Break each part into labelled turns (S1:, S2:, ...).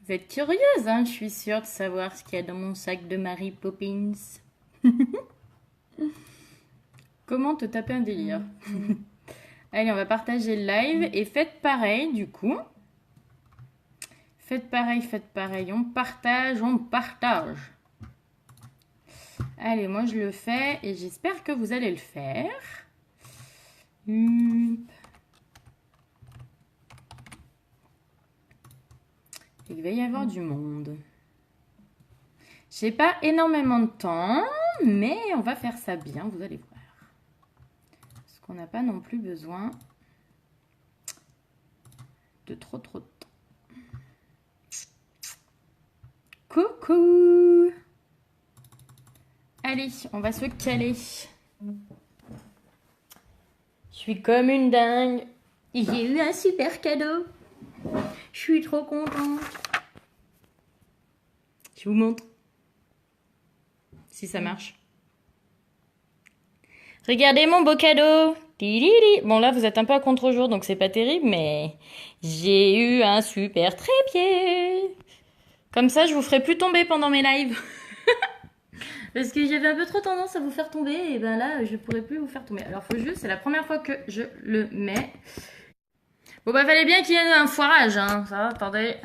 S1: Vous êtes curieuse, hein, je suis sûre de savoir ce qu'il y a dans mon sac de Mary Poppins. Comment te taper un délire? Allez, on va partager le live et faites pareil du coup. Faites pareil. On partage, on partage. Allez, moi je le fais et j'espère que vous allez le faire. Il va y avoir du monde. J'ai pas énormément de temps, mais on va faire ça bien, vous allez voir. Parce qu'on n'a pas non plus besoin de trop de temps. Coucou! Allez, on va se caler. Je suis comme une dingue. J'ai eu un super cadeau. Je suis trop contente. Je vous montre. Si ça marche. Regardez mon beau cadeau. Bon là vous êtes un peu à contre-jour donc c'est pas terrible mais j'ai eu un super trépied. Comme ça je vous ferai plus tomber pendant mes lives. Parce que j'avais un peu trop tendance à vous faire tomber et ben là je pourrais plus vous faire tomber. Alors faut juste, c'est la première fois que je le mets. Bon bah fallait bien qu'il y ait un foirage hein. Ça, attendez.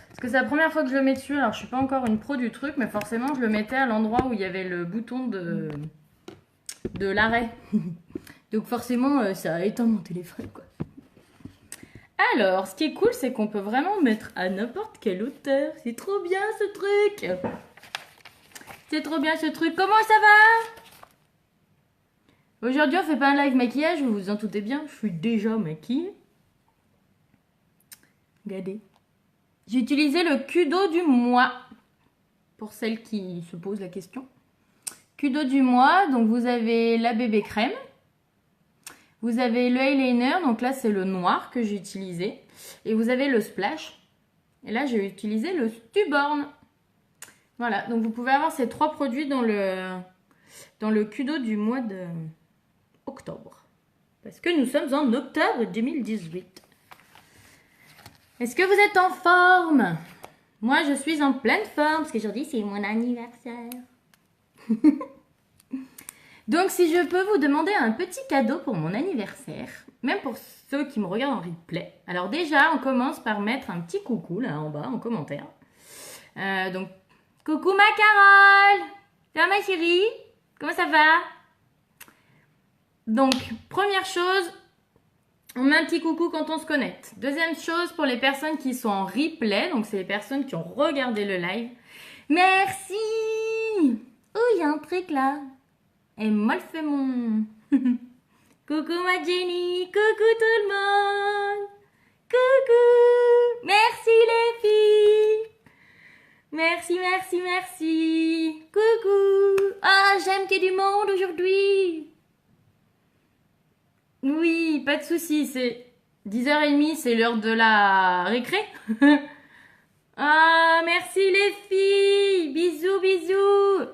S1: Parce que c'est la première fois que je le mets dessus. Alors je suis pas encore une pro du truc mais forcément je le mettais à l'endroit où il y avait le bouton de l'arrêt. Donc forcément, ça a éteint mon téléphone, quoi. Alors, ce qui est cool, c'est qu'on peut vraiment mettre à n'importe quelle hauteur. C'est trop bien, ce truc. C'est trop bien, ce truc. Comment ça va? Aujourd'hui, on fait pas un live maquillage, vous vous en doutez bien. Je suis déjà maquillée. Regardez. J'ai utilisé le Kudo du mois. Pour celles qui se posent la question. Kudo du mois, donc vous avez la bébé crème. Vous avez le eyeliner, donc là c'est le noir que j'ai utilisé. Et vous avez le splash. Et là j'ai utilisé le Stuborn. Voilà, donc vous pouvez avoir ces trois produits dans le Kudo du mois de octobre. Parce que nous sommes en octobre 2018. Est-ce que vous êtes en forme? Moi je suis en pleine forme parce qu'aujourd'hui c'est mon anniversaire. Donc si je peux vous demander un petit cadeau pour mon anniversaire, même pour ceux qui me regardent en replay. Alors déjà, on commence par mettre un petit coucou là en bas en commentaire. Donc, coucou ma Carole! Ça va ma chérie? Comment ça va? Donc, première chose, on met un petit coucou quand on se connecte. Deuxième chose, pour les personnes qui sont en replay, donc c'est les personnes qui ont regardé le live. Merci! Oh, il y a un truc là. Et mal fait mon... Coucou ma Jenny, coucou tout le monde. Coucou. Merci les filles. Merci. Coucou. Ah, j'aime qu'il y ait du monde aujourd'hui. Oui, pas de souci, c'est 10h30, c'est l'heure de la récré. Ah, merci les filles. Bisous.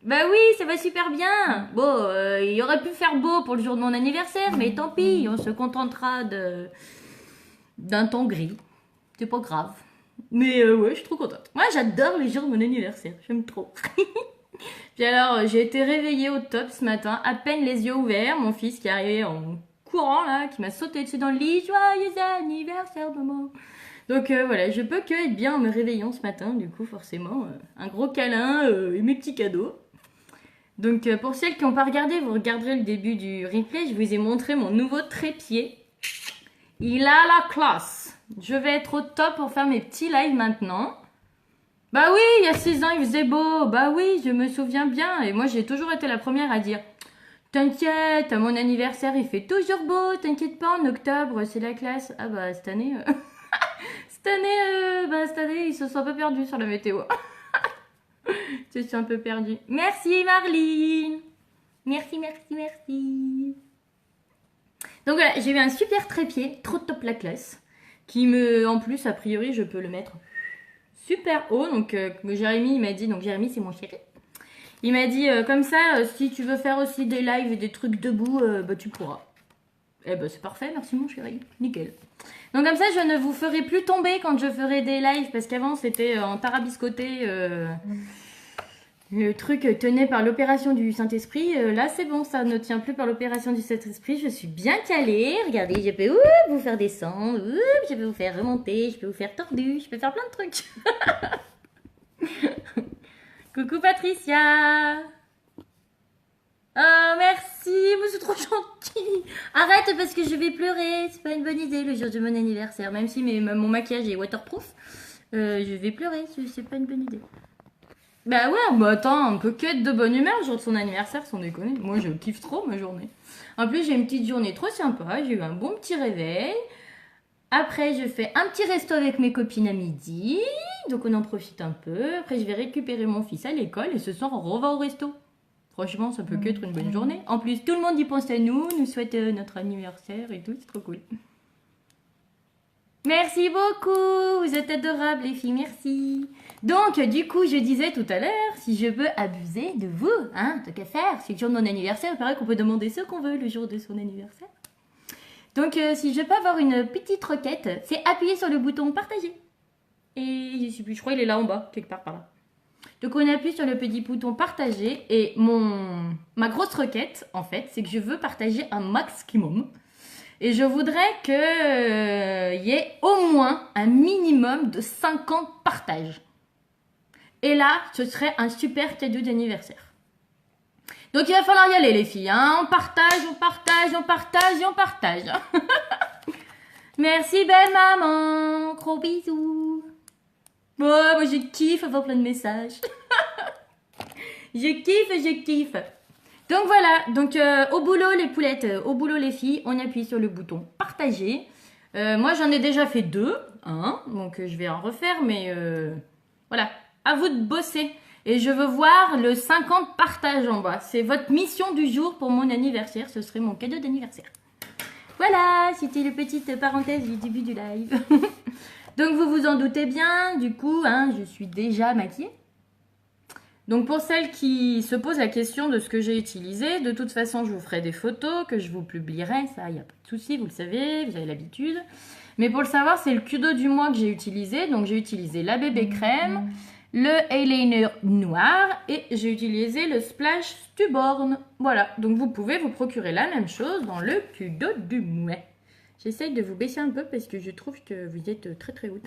S1: Bah oui, ça va super bien. Bon, il aurait pu faire beau pour le jour de mon anniversaire, mais tant pis, on se contentera d'un temps gris. C'est pas grave. Mais ouais, je suis trop contente. Moi, j'adore les jours de mon anniversaire. J'aime trop. Puis alors, j'ai été réveillée au top ce matin, à peine les yeux ouverts. Mon fils qui est arrivé en courant là, qui m'a sauté dessus dans le lit. Joyeux anniversaire, maman. Donc voilà, je peux que être bien en me réveillant ce matin. Du coup, forcément, un gros câlin et mes petits cadeaux. Donc pour celles qui n'ont pas regardé, vous regarderez le début du replay, je vous ai montré mon nouveau trépied. Il a la classe. Je vais être au top pour faire mes petits lives maintenant. Bah oui, il y a 6 ans il faisait beau. Bah oui, je me souviens bien. Et moi j'ai toujours été la première à dire t'inquiète, à mon anniversaire il fait toujours beau, t'inquiète pas, en octobre c'est la classe. Ah bah cette année, cette année ils se sont un peu perdus sur la météo. Je suis un peu perdue. Merci Marline. Merci. Donc voilà, j'ai eu un super trépied, trop top la classe. Qui me, en plus, a priori, je peux le mettre super haut. Donc Jérémy, il m'a dit, donc Jérémy c'est mon chéri. Il m'a dit, comme ça, si tu veux faire aussi des lives et des trucs debout, bah tu pourras. Eh ben c'est parfait, merci mon chéri, nickel. Donc comme ça, je ne vous ferai plus tomber quand je ferai des lives, parce qu'avant c'était en tarabiscoté, le truc tenait par l'opération du Saint-Esprit. Là c'est bon, ça ne tient plus par l'opération du Saint-Esprit, je suis bien calée. Regardez, je peux vous faire descendre, je peux vous faire remonter, je peux vous faire tordu, je peux faire plein de trucs. Coucou Patricia. Oh merci, mais c'est trop gentil. Arrête parce que je vais pleurer, c'est pas une bonne idée le jour de mon anniversaire. Même si mon maquillage est waterproof, je vais pleurer, c'est pas une bonne idée. Bah ouais, bah attends, on peut que être de bonne humeur le jour de son anniversaire sans déconner. Moi je kiffe trop ma journée. En plus j'ai une petite journée trop sympa, j'ai eu un bon petit réveil. Après je fais un petit resto avec mes copines à midi, donc on en profite un peu. Après je vais récupérer mon fils à l'école et ce soir on reva au resto. Franchement, ça peut qu'être une bonne journée. En plus, tout le monde y pense à nous souhaite notre anniversaire et tout, c'est trop cool. Merci beaucoup, vous êtes adorables les filles, merci. Donc, du coup, je disais tout à l'heure, si je veux abuser de vous, hein, tant qu'à faire, c'est le jour de mon anniversaire, il paraît qu'on peut demander ce qu'on veut le jour de son anniversaire. Donc, si je peux avoir une petite requête, c'est appuyer sur le bouton partager. Et je sais plus, je crois qu'il est là en bas, quelque part par là. Donc on appuie sur le petit bouton partager et ma grosse requête en fait c'est que je veux partager un maximum et je voudrais qu'il y ait au moins un minimum de 50 partages. Et là ce serait un super cadeau d'anniversaire. Donc il va falloir y aller les filles, hein. On partage, on partage, on partage et on partage. Merci belle maman, gros bisous. Bon, moi je kiffe avoir plein de messages. je kiffe. Donc voilà, donc au boulot les poulettes, au boulot les filles, on appuie sur le bouton partager. Moi j'en ai déjà fait 2, hein, donc je vais en refaire, mais voilà, à vous de bosser. Et je veux voir le 50 partages en bas. C'est votre mission du jour pour mon anniversaire, ce serait mon cadeau d'anniversaire. Voilà, c'était la petite parenthèse du début du live. Donc vous vous en doutez bien, du coup, hein, je suis déjà maquillée. Donc pour celles qui se posent la question de ce que j'ai utilisé, de toute façon je vous ferai des photos que je vous publierai, ça il n'y a pas de souci, vous le savez, vous avez l'habitude. Mais pour le savoir, c'est le Kudo du mois que j'ai utilisé. Donc j'ai utilisé la bébé crème, le eyeliner noir et j'ai utilisé le Splash Stuborn. Voilà, donc vous pouvez vous procurer la même chose dans le Kudo du mois. J'essaye de vous baisser un peu parce que je trouve que vous êtes très très haute.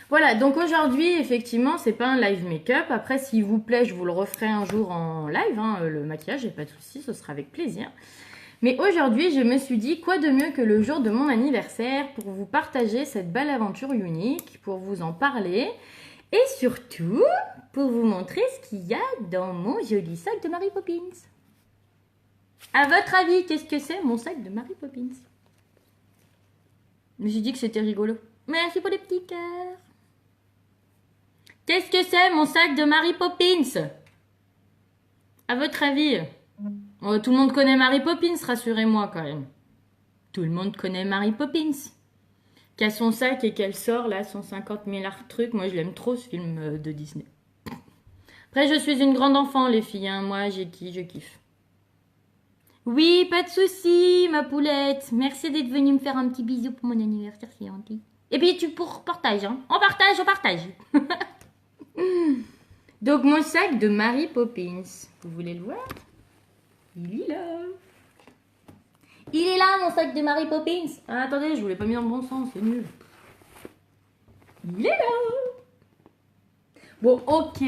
S1: Voilà, donc aujourd'hui, effectivement, c'est pas un live make-up. Après, s'il vous plaît, je vous le referai un jour en live, hein, le maquillage, il n'y a pas de souci, ce sera avec plaisir. Mais aujourd'hui, je me suis dit, quoi de mieux que le jour de mon anniversaire pour vous partager cette belle aventure unique, pour vous en parler et surtout, pour vous montrer ce qu'il y a dans mon joli sac de Mary Poppins. À votre avis, qu'est-ce que c'est mon sac de Mary Poppins? Je me suis dit que c'était rigolo. Merci pour les petits cœurs. Qu'est-ce que c'est mon sac de Mary Poppins? À votre avis? Tout le monde connaît Mary Poppins, rassurez-moi quand même. Tout le monde connaît Mary Poppins. Qui a son sac et qu'elle sort là, 150 milliards trucs. Moi je l'aime trop ce film de Disney. Après je suis une grande enfant les filles, hein. Moi je kiffe. Oui, pas de souci, ma poulette. Merci d'être venue me faire un petit bisou pour mon anniversaire, c'est gentil. Et puis tu partages, hein. On partage, on partage. Donc mon sac de Mary Poppins. Vous voulez le voir? Il est là. Il est là mon sac de Mary Poppins. Ah, attendez, je vous l'ai pas mis dans le bon sens, c'est nul. Il est là. Bon, ok,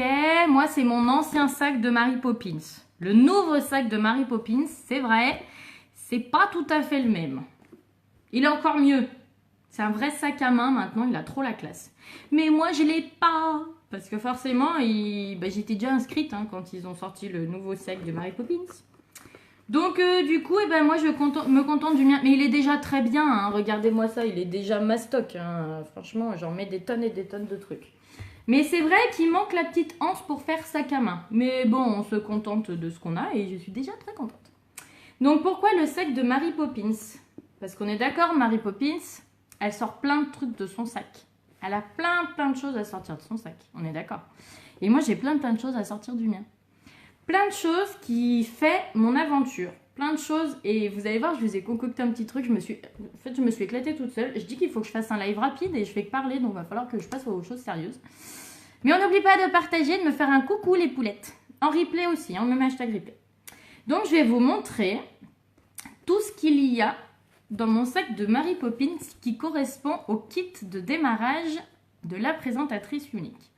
S1: moi c'est mon ancien sac de Mary Poppins. Le nouveau sac de Mary Poppins, c'est vrai, c'est pas tout à fait le même. Il est encore mieux. C'est un vrai sac à main maintenant, il a trop la classe. Mais moi je l'ai pas. Parce que forcément, j'étais déjà inscrite hein, quand ils ont sorti le nouveau sac de Mary Poppins. Donc du coup, moi je me contente du mien. Mais il est déjà très bien, hein. Regardez-moi ça, il est déjà mastoc. Hein. Franchement, j'en mets des tonnes et des tonnes de trucs. Mais c'est vrai qu'il manque la petite anse pour faire sac à main. Mais bon, on se contente de ce qu'on a et je suis déjà très contente. Donc pourquoi le sac de Mary Poppins? Parce qu'on est d'accord, Mary Poppins, elle sort plein de trucs de son sac. Elle a plein de choses à sortir de son sac, on est d'accord. Et moi j'ai plein de choses à sortir du mien. Plein de choses qui fait mon aventure. plein de choses. Et vous allez voir, je vous ai concocté un petit truc. En fait, je me suis éclatée toute seule. Je dis qu'il faut que je fasse un live rapide et je fais que parler. Donc, il va falloir que je passe aux choses sérieuses. Mais on n'oublie pas de partager, de me faire un coucou les poulettes. En replay aussi, hein, même hashtag replay. Donc, je vais vous montrer tout ce qu'il y a dans mon sac de Mary Poppins qui correspond au kit de démarrage de la présentatrice unique.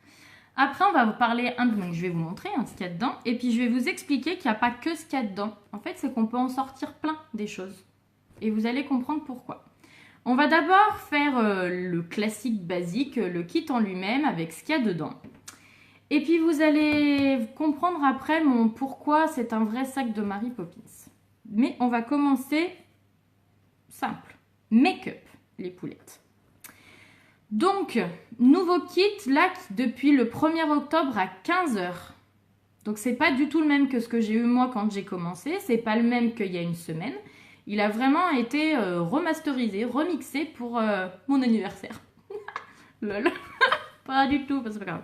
S1: Après, on va vous parler un peu, donc je vais vous montrer ce qu'il y a dedans. Et puis, je vais vous expliquer qu'il n'y a pas que ce qu'il y a dedans. En fait, c'est qu'on peut en sortir plein des choses. Et vous allez comprendre pourquoi. On va d'abord faire le classique basique, le kit en lui-même avec ce qu'il y a dedans. Et puis vous allez comprendre après mon pourquoi c'est un vrai sac de Mary Poppins. Mais on va commencer simple. Make-up, les poulettes. Donc, nouveau kit là depuis le 1er octobre à 15 h. Donc c'est pas du tout le même que ce que j'ai eu moi quand j'ai commencé. C'est pas le même qu'il y a une semaine. Il a vraiment été remasterisé, remixé pour mon anniversaire. Lol. Pas du tout, c'est pas grave.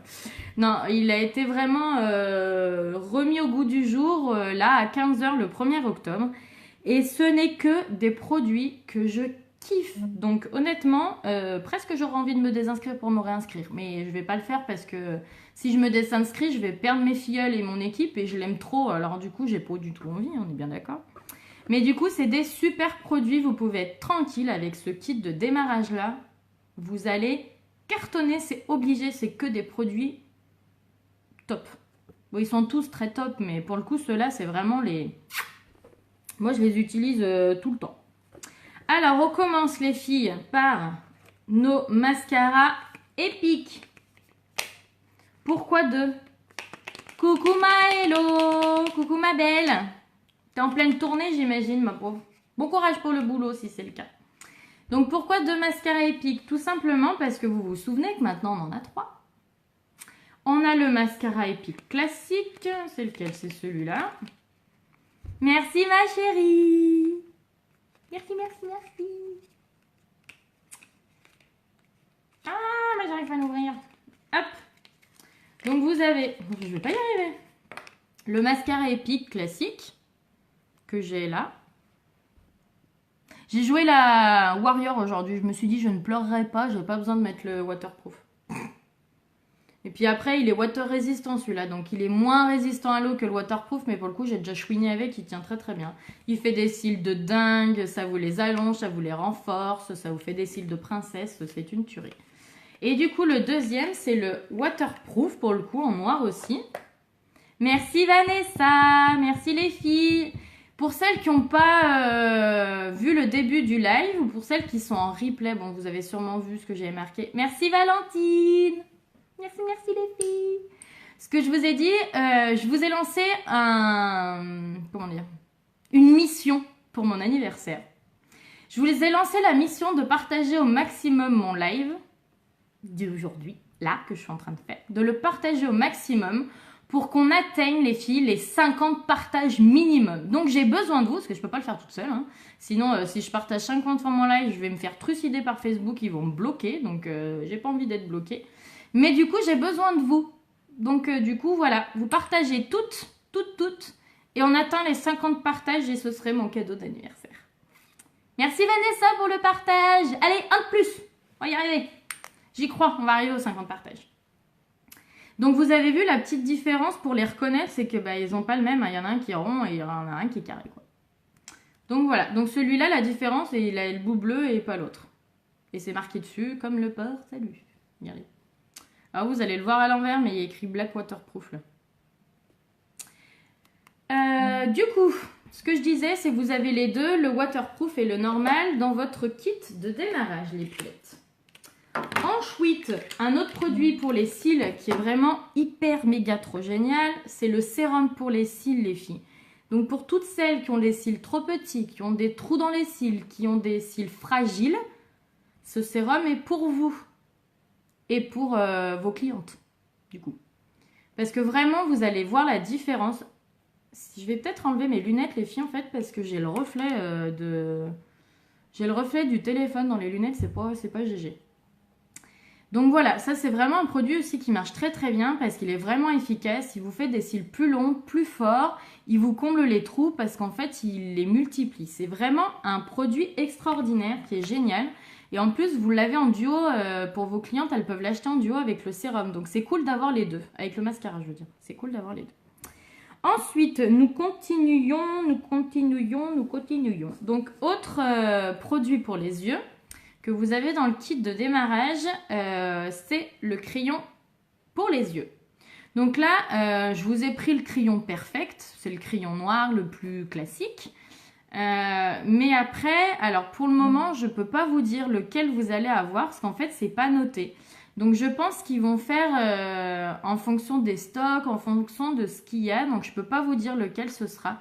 S1: Non, il a été vraiment remis au goût du jour, là, à 15 h le 1er octobre. Et ce n'est que des produits que je kiffe. Donc, honnêtement, presque j'aurais envie de me désinscrire pour me réinscrire. Mais je vais pas le faire parce que si je me désinscris, je vais perdre mes filleuls et mon équipe. Et je l'aime trop. Alors, du coup, j'ai pas du tout envie, on est bien d'accord. Mais du coup, c'est des super produits. Vous pouvez être tranquille avec ce kit de démarrage-là. Vous allez cartonner, c'est obligé. C'est que des produits top. Bon, ils sont tous très top, mais pour le coup, ceux-là, c'est vraiment les... Moi, je les utilise tout le temps. Alors, on commence, les filles, par nos mascaras épiques. Pourquoi deux? Coucou ma hello, coucou ma belle. T'es en pleine tournée, j'imagine, ma pauvre. Bon courage pour le boulot, si c'est le cas. Donc, pourquoi deux mascaras épiques? Tout simplement parce que vous vous souvenez que maintenant, on en a 3. On a le mascara épique classique. C'est lequel? C'est celui-là. Merci, ma chérie. Merci, merci, merci. Ah, mais j'arrive pas à l'ouvrir. Hop. Donc, vous avez... Je vais pas y arriver. Le mascara épique classique que j'ai là. J'ai joué la Warrior aujourd'hui. Je me suis dit, je ne pleurerai pas. J'ai pas besoin de mettre le waterproof. Et puis après, il est water résistant celui-là. Donc, il est moins résistant à l'eau que le waterproof. Mais pour le coup, j'ai déjà chouiné avec. Il tient très très bien. Il fait des cils de dingue. Ça vous les allonge, ça vous les renforce. Ça vous fait des cils de princesse. C'est une tuerie. Et du coup, le deuxième, c'est le waterproof. Pour le coup, en noir aussi. Merci Vanessa. Merci les filles. Pour celles qui n'ont pas vu le début du live. Ou pour celles qui sont en replay. Bon, vous avez sûrement vu ce que j'avais marqué. Merci Valentine. Merci, merci les filles. Ce que je vous ai dit, je vous ai lancé une mission pour mon anniversaire. Je vous ai lancé la mission de partager au maximum mon live d'aujourd'hui, là, que je suis en train de faire. De le partager au maximum pour qu'on atteigne, les filles, les 50 partages minimum. Donc, j'ai besoin de vous, parce que je ne peux pas le faire toute seule. Hein. Sinon, si je partage 50 fois mon live, je vais me faire trucider par Facebook, ils vont me bloquer. Donc, j'ai pas envie d'être bloquée. Mais du coup, j'ai besoin de vous. Donc, du coup, voilà. Vous partagez toutes. Et on atteint les 50 partages et ce serait mon cadeau d'anniversaire. Merci Vanessa pour le partage. Allez, un de plus. On va y arriver. J'y crois, on va arriver aux 50 partages. Donc, vous avez vu la petite différence pour les reconnaître, c'est que ils n'ont pas le même. Il y en a un qui est rond et il y en a un qui est carré, quoi. Donc, voilà. Donc, celui-là, la différence, c'est il a le bout bleu et pas l'autre. Et c'est marqué dessus comme le port. Salut. Regardez. Alors, vous allez le voir à l'envers, mais il y a écrit Black Waterproof là. Du coup, ce que je disais, c'est que vous avez les deux, le waterproof et le normal, dans votre kit de démarrage, les poulettes. Ensuite, un autre produit pour les cils qui est vraiment hyper méga trop génial, c'est le sérum pour les cils, les filles. Donc, pour toutes celles qui ont des cils trop petits, qui ont des trous dans les cils, qui ont des cils fragiles, ce sérum est pour vous. Et pour vos clientes, du coup. Parce que vraiment, vous allez voir la différence. Je vais peut-être enlever mes lunettes, les filles, en fait, parce que j'ai le reflet J'ai le reflet du téléphone dans les lunettes, c'est pas GG.
S2: Donc voilà, ça c'est vraiment un produit aussi qui marche très très bien parce qu'il est vraiment efficace. Il vous fait des cils plus longs, plus forts. Il vous comble les trous parce qu'en fait, il les multiplie. C'est vraiment un produit extraordinaire qui est génial. Et en plus, vous l'avez en duo pour vos clientes, elles peuvent l'acheter en duo avec le sérum. Donc c'est cool d'avoir les deux, avec le mascara je veux dire. C'est cool d'avoir les deux. Ensuite, nous continuons. Donc autre produit pour les yeux que vous avez dans le kit de démarrage, c'est le crayon pour les yeux. Donc là, je vous ai pris le crayon Perfect, c'est le crayon noir le plus classique. Mais après, alors pour le moment, je ne peux pas vous dire lequel vous allez avoir parce qu'en fait, c'est pas noté. Donc je pense qu'ils vont faire en fonction des stocks, en fonction de ce qu'il y a. Donc je ne peux pas vous dire lequel ce sera.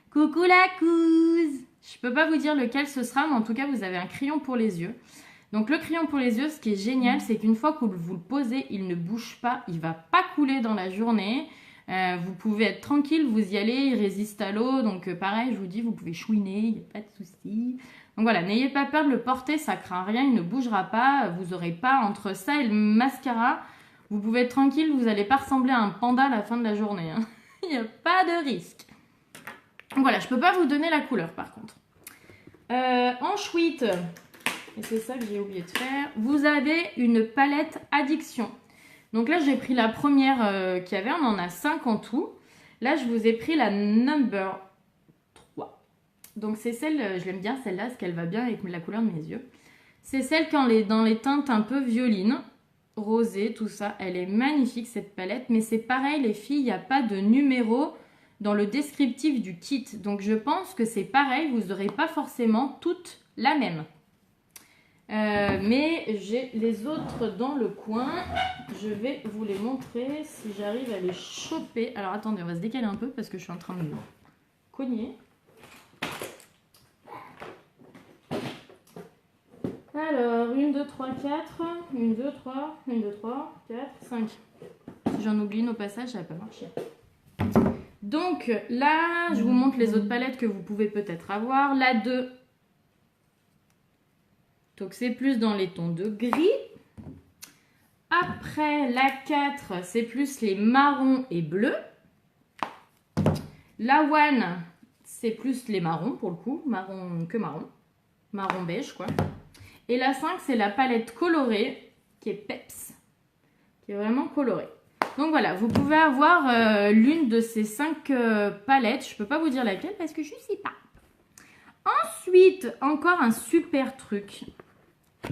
S2: Coucou la couse! Je peux pas vous dire lequel ce sera, mais en tout cas, vous avez un crayon pour les yeux. Donc le crayon pour les yeux, ce qui est génial, c'est qu'une fois que vous le posez, il ne bouge pas, il ne va pas couler dans la journée. Vous pouvez être tranquille, vous y allez, il résiste à l'eau. Donc pareil, je vous dis, vous pouvez chouiner, il n'y a pas de souci. Donc voilà, n'ayez pas peur de le porter, ça craint rien, il ne bougera pas. Vous n'aurez pas entre ça et le mascara, vous pouvez être tranquille, vous n'allez pas ressembler à un panda à la fin de la journée. Hein. Il n'y a pas de risque. Donc voilà, je ne peux pas vous donner la couleur par contre. Ensuite, et c'est ça que j'ai oublié de faire, vous avez une palette addiction. Donc là, j'ai pris la première qu'il y avait, on en a 5 en tout. Là, je vous ai pris la number 3. Donc c'est celle, je l'aime bien celle-là, parce qu'elle va bien avec la couleur de mes yeux. C'est celle qui est dans les teintes un peu violines, rosées, tout ça. Elle est magnifique cette palette, mais c'est pareil les filles, il n'y a pas de numéro dans le descriptif du kit. Donc je pense que c'est pareil, vous n'aurez pas forcément toutes la même. Mais j'ai les autres dans le coin. Je vais vous les montrer si j'arrive à les choper. Alors attendez, on va se décaler un peu parce que je suis en train de me cogner. Alors, 1, 2, 3, 4. 1, 2, 3, 1, 2, 3, 4, 5. Si j'en oublie une au passage, ça va pas marcher. Donc là, je vous montre les autres palettes que vous pouvez peut-être avoir. La 2. Donc c'est plus dans les tons de gris. Après la 4, c'est plus les marrons et bleus. La 1, c'est plus les marrons pour le coup, marron que marron. Marron beige quoi. Et la 5, c'est la palette colorée qui est Peps, qui est vraiment colorée. Donc voilà, vous pouvez avoir l'une de ces 5 palettes. Je ne peux pas vous dire laquelle parce que je ne sais pas. Ensuite, encore un super truc.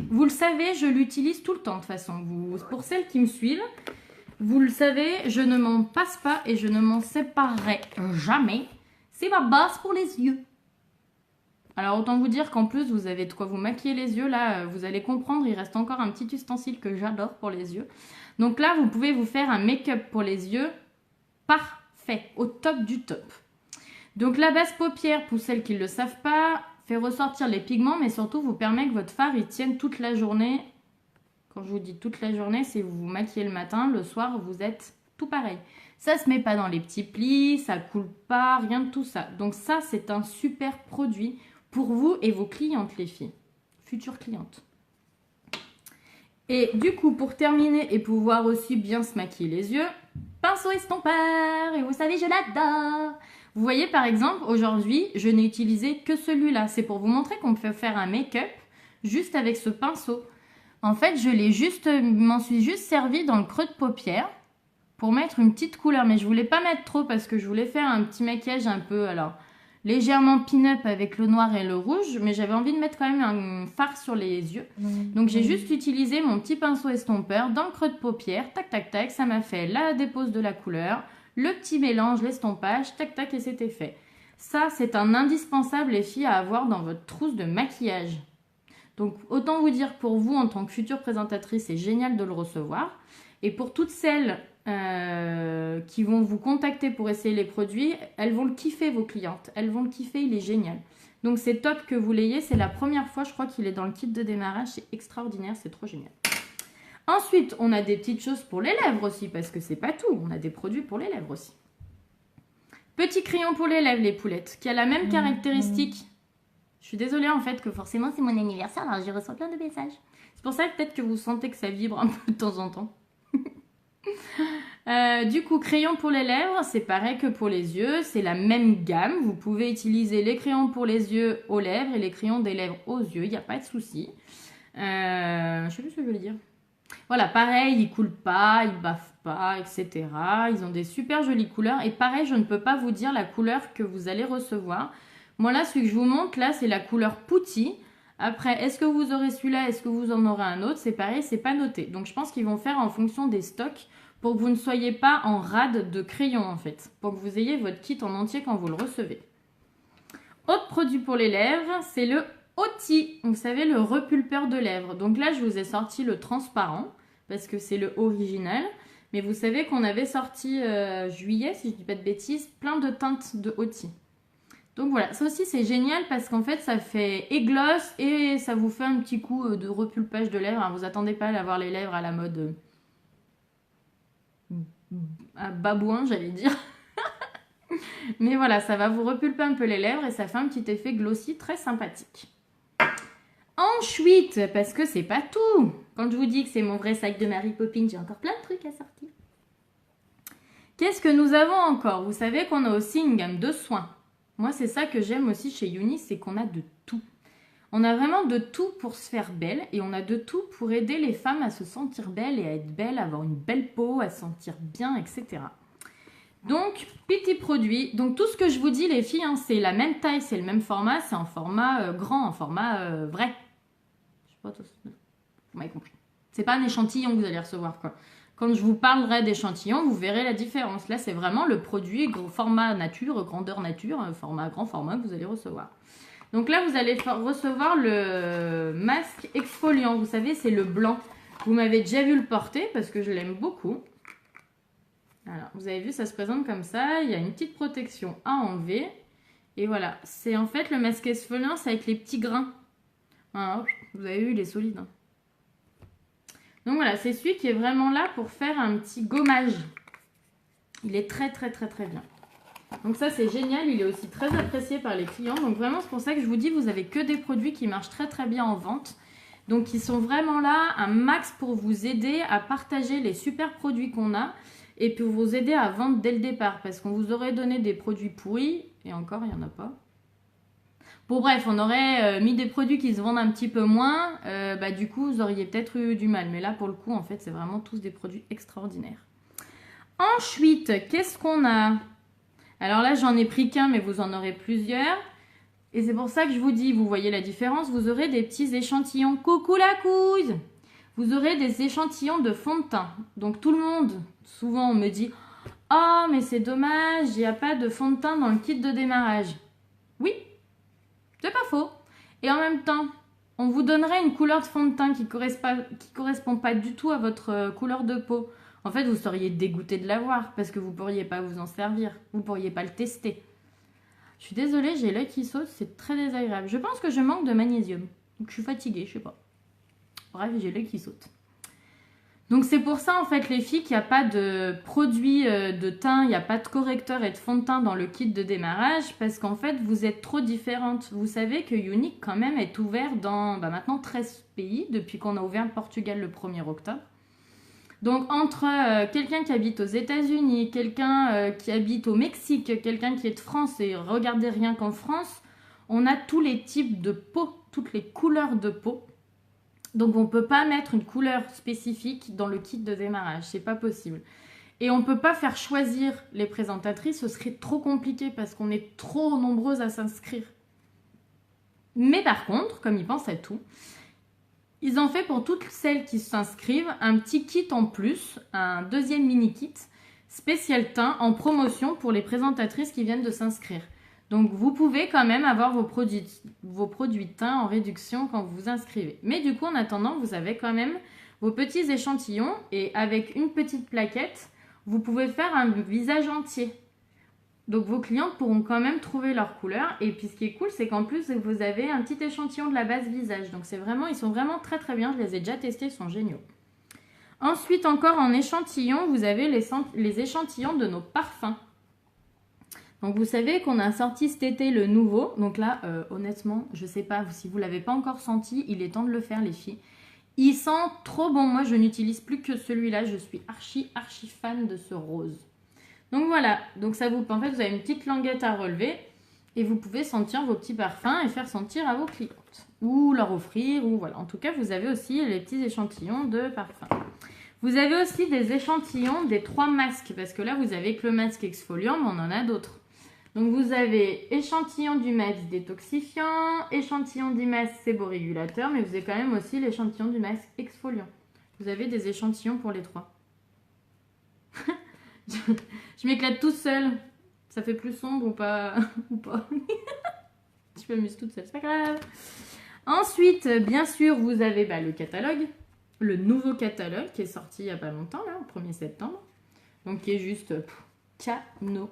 S2: Vous le savez, je l'utilise tout le temps de toute façon. Pour celles qui me suivent, vous le savez, je ne m'en passe pas et je ne m'en séparerai jamais. C'est ma base pour les yeux. Alors autant vous dire qu'en plus vous avez de quoi vous maquiller les yeux. Là, vous allez comprendre, il reste encore un petit ustensile que j'adore pour les yeux. Donc là, vous pouvez vous faire un make-up pour les yeux parfait, au top du top. Donc la base paupière, pour celles qui ne le savent pas, fait ressortir les pigments, mais surtout vous permet que votre fard il tienne toute la journée. Quand je vous dis toute la journée, c'est vous vous maquillez le matin, le soir vous êtes tout pareil. Ça se met pas dans les petits plis, ça coule pas, rien de tout ça. Donc ça c'est un super produit pour vous et vos clientes les filles, futures clientes. Et du coup pour terminer et pouvoir aussi bien se maquiller les yeux, pinceau estompeur, et vous savez je l'adore. Vous voyez par exemple, aujourd'hui, je n'ai utilisé que celui-là. C'est pour vous montrer qu'on peut faire un make-up juste avec ce pinceau. En fait, m'en suis juste servi dans le creux de paupière pour mettre une petite couleur. Mais je voulais pas mettre trop parce que je voulais faire un petit maquillage un peu, alors, légèrement pin-up avec le noir et le rouge. Mais j'avais envie de mettre quand même un fard sur les yeux. Donc j'ai juste utilisé mon petit pinceau estompeur dans le creux de paupière. Tac, tac, tac. Ça m'a fait la dépose de la couleur. Le petit mélange, l'estompage, tac tac et c'était fait. Ça, c'est un indispensable les filles à avoir dans votre trousse de maquillage. Donc autant vous dire pour vous en tant que future présentatrice, c'est génial de le recevoir. Et pour toutes celles qui vont vous contacter pour essayer les produits, elles vont le kiffer vos clientes. Elles vont le kiffer, il est génial. Donc c'est top que vous l'ayez, c'est la première fois je crois qu'il est dans le kit de démarrage, c'est extraordinaire, c'est trop génial. Ensuite, on a des petites choses pour les lèvres aussi, parce que c'est pas tout. On a des produits pour les lèvres aussi. Petit crayon pour les lèvres, les poulettes, qui a la même caractéristique. Je suis désolée en fait que forcément c'est mon anniversaire, alors je reçois plein de messages. C'est pour ça que peut-être que vous sentez que ça vibre un peu de temps en temps. Du coup, crayon pour les lèvres, c'est pareil que pour les yeux, c'est la même gamme. Vous pouvez utiliser les crayons pour les yeux aux lèvres et les crayons des lèvres aux yeux, il n'y a pas de souci. Je sais plus ce que je voulais dire. Voilà, pareil, ils coulent pas, ils baffent pas, etc. Ils ont des super jolies couleurs. Et pareil, je ne peux pas vous dire la couleur que vous allez recevoir. Moi là, celui que je vous montre, là, c'est la couleur Pouty. Après, est-ce que vous aurez celui-là, est-ce que vous en aurez un autre? C'est pareil, c'est pas noté. Donc je pense qu'ils vont faire en fonction des stocks pour que vous ne soyez pas en rade de crayon en fait. Pour que vous ayez votre kit en entier quand vous le recevez. Autre produit pour les lèvres, c'est le Oti. Vous savez, le repulpeur de lèvres. Donc là, je vous ai sorti le transparent parce que c'est le original. Mais vous savez qu'on avait sorti juillet, si je ne dis pas de bêtises, plein de teintes de Oti. Donc voilà, ça aussi c'est génial parce qu'en fait ça fait églosse et ça vous fait un petit coup de repulpage de lèvres. Alors, vous attendez pas à avoir les lèvres à la mode à babouin, j'allais dire. Mais voilà, ça va vous repulper un peu les lèvres et ça fait un petit effet glossy très sympathique. Ensuite, parce que c'est pas tout. Quand je vous dis que c'est mon vrai sac de Mary Poppins, j'ai encore plein de trucs à sortir. Qu'est-ce que nous avons encore? Vous savez qu'on a aussi une gamme de soins. Moi, c'est ça que j'aime aussi chez Uni, c'est qu'on a de tout. On a vraiment de tout pour se faire belle et on a de tout pour aider les femmes à se sentir belles et à être belles, à avoir une belle peau, à se sentir bien, etc. Donc, petit produit. Donc, tout ce que je vous dis, les filles, hein, c'est la même taille, c'est le même format, c'est en format grand, en format vrai. Je sais pas, vous m'avez compris. C'est pas un échantillon que vous allez recevoir, quoi. Quand je vous parlerai d'échantillons, vous verrez la différence. Là, c'est vraiment le produit format nature, grandeur nature, format grand format que vous allez recevoir. Donc là, vous allez recevoir le masque exfoliant. Vous savez, c'est le blanc. Vous m'avez déjà vu le porter parce que je l'aime beaucoup. Alors, vous avez vu, ça se présente comme ça. Il y a une petite protection à enlever. Et voilà, c'est en fait le masque exfoliant, c'est avec les petits grains. Voilà, vous avez vu, il est solide. Hein. Donc voilà, c'est celui qui est vraiment là pour faire un petit gommage. Il est très très très très bien. Donc ça c'est génial, il est aussi très apprécié par les clients. Donc vraiment c'est pour ça que je vous dis, vous avez que des produits qui marchent très très bien en vente. Donc ils sont vraiment là, un max pour vous aider à partager les super produits qu'on a. Et pour vous aider à vendre dès le départ. Parce qu'on vous aurait donné des produits pourris, et encore il n'y en a pas. Bon bref, on aurait mis des produits qui se vendent un petit peu moins, du coup vous auriez peut-être eu du mal. Mais là pour le coup en fait c'est vraiment tous des produits extraordinaires. Ensuite, qu'est-ce qu'on a? Alors là j'en ai pris qu'un mais vous en aurez plusieurs. Et c'est pour ça que je vous dis, vous voyez la différence, vous aurez des petits échantillons. Coucou la couille! Vous aurez des échantillons de fond de teint. Donc tout le monde, souvent on me dit « Oh mais c'est dommage, il n'y a pas de fond de teint dans le kit de démarrage. » Oui, c'est pas faux. Et en même temps, on vous donnerait une couleur de fond de teint qui correspond pas du tout à votre couleur de peau. En fait, vous seriez dégoûté de l'avoir parce que vous ne pourriez pas vous en servir. Vous ne pourriez pas le tester. Je suis désolée, j'ai l'œil qui saute, c'est très désagréable. Je pense que je manque de magnésium. Donc je suis fatiguée, je sais pas. Bref, j'ai l'œil qui saute. Donc c'est pour ça en fait les filles qu'il n'y a pas de produit de teint, il n'y a pas de correcteur et de fond de teint dans le kit de démarrage parce qu'en fait vous êtes trop différentes. Vous savez que Younique quand même est ouvert dans maintenant 13 pays depuis qu'on a ouvert le Portugal le 1er octobre. Donc entre quelqu'un qui habite aux États-Unis, quelqu'un qui habite au Mexique, quelqu'un qui est de France et regardez rien qu'en France, on a tous les types de peau, toutes les couleurs de peau. Donc on ne peut pas mettre une couleur spécifique dans le kit de démarrage, c'est pas possible. Et on ne peut pas faire choisir les présentatrices, ce serait trop compliqué parce qu'on est trop nombreuses à s'inscrire. Mais par contre, comme ils pensent à tout, ils ont fait pour toutes celles qui s'inscrivent un petit kit en plus, un deuxième mini kit spécial teint en promotion pour les présentatrices qui viennent de s'inscrire. Donc, vous pouvez quand même avoir vos produits de teint en réduction quand vous vous inscrivez. Mais du coup, en attendant, vous avez quand même vos petits échantillons et avec une petite plaquette, vous pouvez faire un visage entier. Donc, vos clientes pourront quand même trouver leur couleur. Et puis, ce qui est cool, c'est qu'en plus, vous avez un petit échantillon de la base visage. Donc, ils sont vraiment très très bien. Je les ai déjà testés, ils sont géniaux. Ensuite, encore en échantillon, vous avez les échantillons de nos parfums. Donc vous savez qu'on a sorti cet été le nouveau. Donc là, honnêtement, je sais pas si vous l'avez pas encore senti, il est temps de le faire les filles. Il sent trop bon. Moi, je n'utilise plus que celui-là. Je suis archi fan de ce rose. Donc voilà. Donc ça vous, en fait, vous avez une petite languette à relever et vous pouvez sentir vos petits parfums et faire sentir à vos clientes ou leur offrir ou voilà. En tout cas, vous avez aussi les petits échantillons de parfums. Vous avez aussi des échantillons des 3 masques parce que là, vous avez que le masque exfoliant, mais on en a d'autres. Donc vous avez échantillon du masque détoxifiant, échantillon du masque séborégulateur, mais vous avez quand même aussi l'échantillon du masque exfoliant. Vous avez des échantillons pour les 3. Je m'éclate toute seule. Ça fait plus sombre ou pas ou pas. Je m'amuse toute seule, c'est pas grave. Ensuite, bien sûr, vous avez le catalogue. Le nouveau catalogue qui est sorti il n'y a pas longtemps, là, au 1er septembre. Donc qui est juste cano.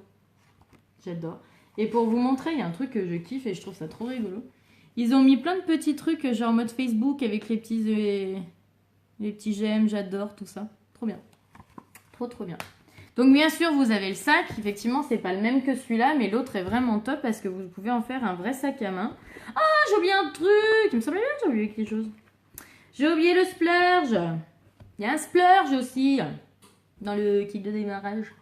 S2: J'adore. Et pour vous montrer, il y a un truc que je kiffe et je trouve ça trop rigolo. Ils ont mis plein de petits trucs genre en mode Facebook avec les petits j'aime, j'adore, tout ça. Trop bien. Trop bien. Donc bien sûr, vous avez le sac. Effectivement, c'est pas le même que celui-là, mais l'autre est vraiment top parce que vous pouvez en faire un vrai sac à main. Ah, j'ai oublié un truc. Il me semblait bien que j'ai oublié quelque chose. J'ai oublié le splurge. Il y a un splurge aussi dans le kit de démarrage.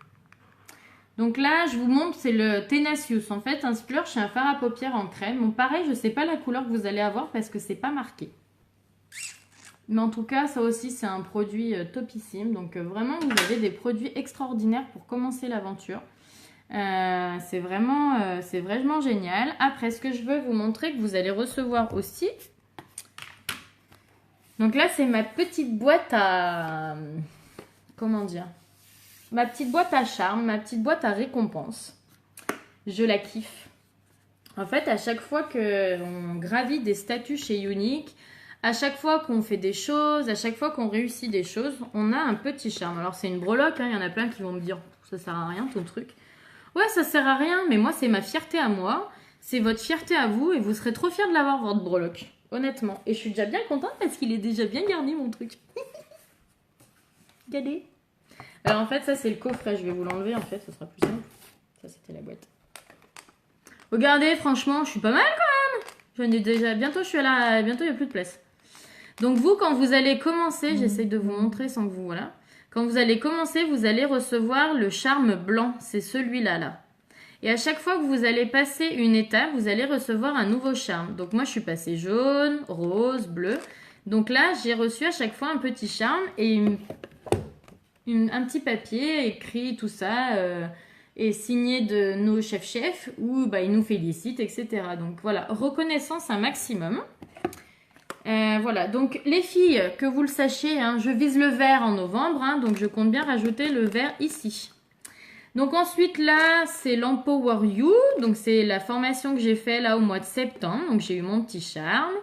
S2: Donc là, je vous montre, c'est le Tenacious. En fait, un splurge, c'est un fard à paupières en crème. Bon, pareil, je ne sais pas la couleur que vous allez avoir parce que c'est pas marqué. Mais en tout cas, ça aussi, c'est un produit topissime. Donc vraiment, vous avez des produits extraordinaires pour commencer l'aventure. C'est vraiment génial. Après, ce que je veux vous montrer, que vous allez recevoir aussi. Donc là, c'est ma petite boîte à... Comment dire ? Ma petite boîte à charme, ma petite boîte à récompense. Je la kiffe. En fait, à chaque fois qu'on gravit des statuts chez Younique, à chaque fois qu'on fait des choses, à chaque fois qu'on réussit des choses, on a un petit charme. Alors, c'est une breloque, hein, il y en a plein qui vont me dire « ça sert à rien ton truc ». Ouais, ça sert à rien, mais moi, c'est ma fierté à moi. C'est votre fierté à vous et vous serez trop fiers de l'avoir, votre breloque. Honnêtement. Et je suis déjà bien contente parce qu'il est déjà bien garni, mon truc. Regardez. Alors en fait, ça c'est le coffret. Je vais vous l'enlever en fait, ce sera plus simple. Ça c'était la boîte. Regardez, franchement, je suis pas mal quand même. J'en ai déjà. Bientôt, je suis à la. Bientôt, il n'y a plus de place. Donc vous, quand vous allez commencer, j'essaie de vous montrer sans que vous. Voilà. Quand vous allez commencer, vous allez recevoir le charme blanc. C'est celui-là, là. Et à chaque fois que vous allez passer une étape, vous allez recevoir un nouveau charme. Donc moi, je suis passée jaune, rose, bleu. Donc là, j'ai reçu à chaque fois un petit charme et un petit papier écrit tout ça et signé de nos chefs où ils nous félicitent, etc. Donc voilà, reconnaissance un maximum. Voilà, donc les filles, que vous le sachiez, hein, je vise le vert en novembre, hein, donc je compte bien rajouter le vert ici. Donc ensuite là, c'est l'Empower You, donc c'est la formation que j'ai fait là au mois de septembre, donc j'ai eu mon petit charme.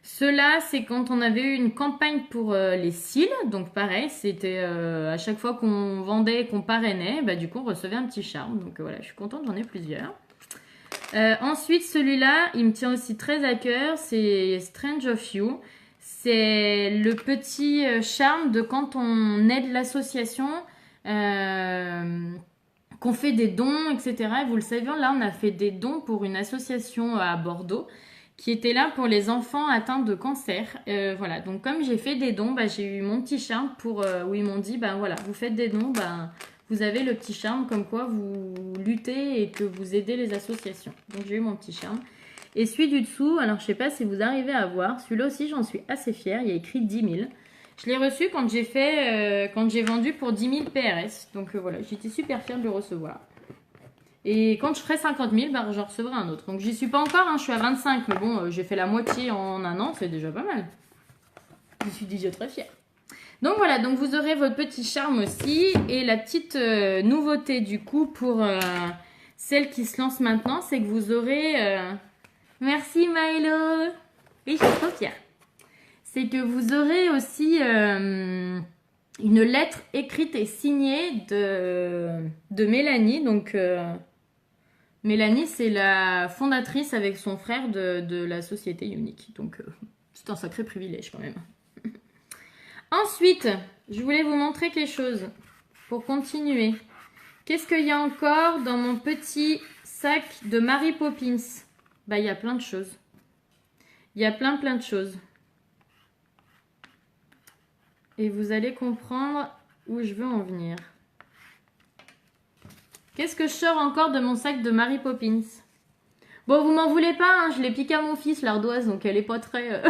S2: Cela, c'est quand on avait eu une campagne pour les cils, donc pareil, c'était à chaque fois qu'on vendait, qu'on parrainait, du coup on recevait un petit charme, donc voilà, je suis contente, j'en ai plusieurs. Ensuite, celui-là, il me tient aussi très à cœur, c'est Strange of You. C'est le petit charme de quand on aide l'association, qu'on fait des dons, etc. Et vous le savez, là, on a fait des dons pour une association à Bordeaux qui était là pour les enfants atteints de cancer. Voilà, donc comme j'ai fait des dons, j'ai eu mon petit charme où ils m'ont dit, voilà, vous faites des dons, vous avez le petit charme comme quoi vous luttez et que vous aidez les associations. Donc j'ai eu mon petit charme. Et celui du dessous, alors je sais pas si vous arrivez à voir, celui-là aussi j'en suis assez fière, il y a écrit 10 000. Je l'ai reçu quand j'ai vendu pour 10 000 PRS. Donc voilà, j'étais super fière de le recevoir. Et quand je ferai 50 000, j'en recevrai un autre. Donc j'y suis pas encore, hein, je suis à 25, mais bon, j'ai fait la moitié en un an, c'est déjà pas mal. Je suis déjà très fière. Donc voilà, donc vous aurez votre petit charme aussi. Et la petite nouveauté du coup pour celle qui se lance maintenant, c'est que vous aurez... Merci Milo. Oui, je suis trop fière. C'est que vous aurez aussi une lettre écrite et signée de Mélanie. Donc Mélanie, c'est la fondatrice avec son frère de la société Younique. Donc c'est un sacré privilège quand même. Ensuite, je voulais vous montrer quelque chose pour continuer. Qu'est-ce qu'il y a encore dans mon petit sac de Mary Poppins. Bah, il y a plein de choses. Il y a plein de choses. Et vous allez comprendre où je veux en venir. Qu'est-ce que je sors encore de mon sac de Mary Poppins? Bon, vous m'en voulez pas, hein, je l'ai piqué à mon fils, l'ardoise, donc elle est pas très...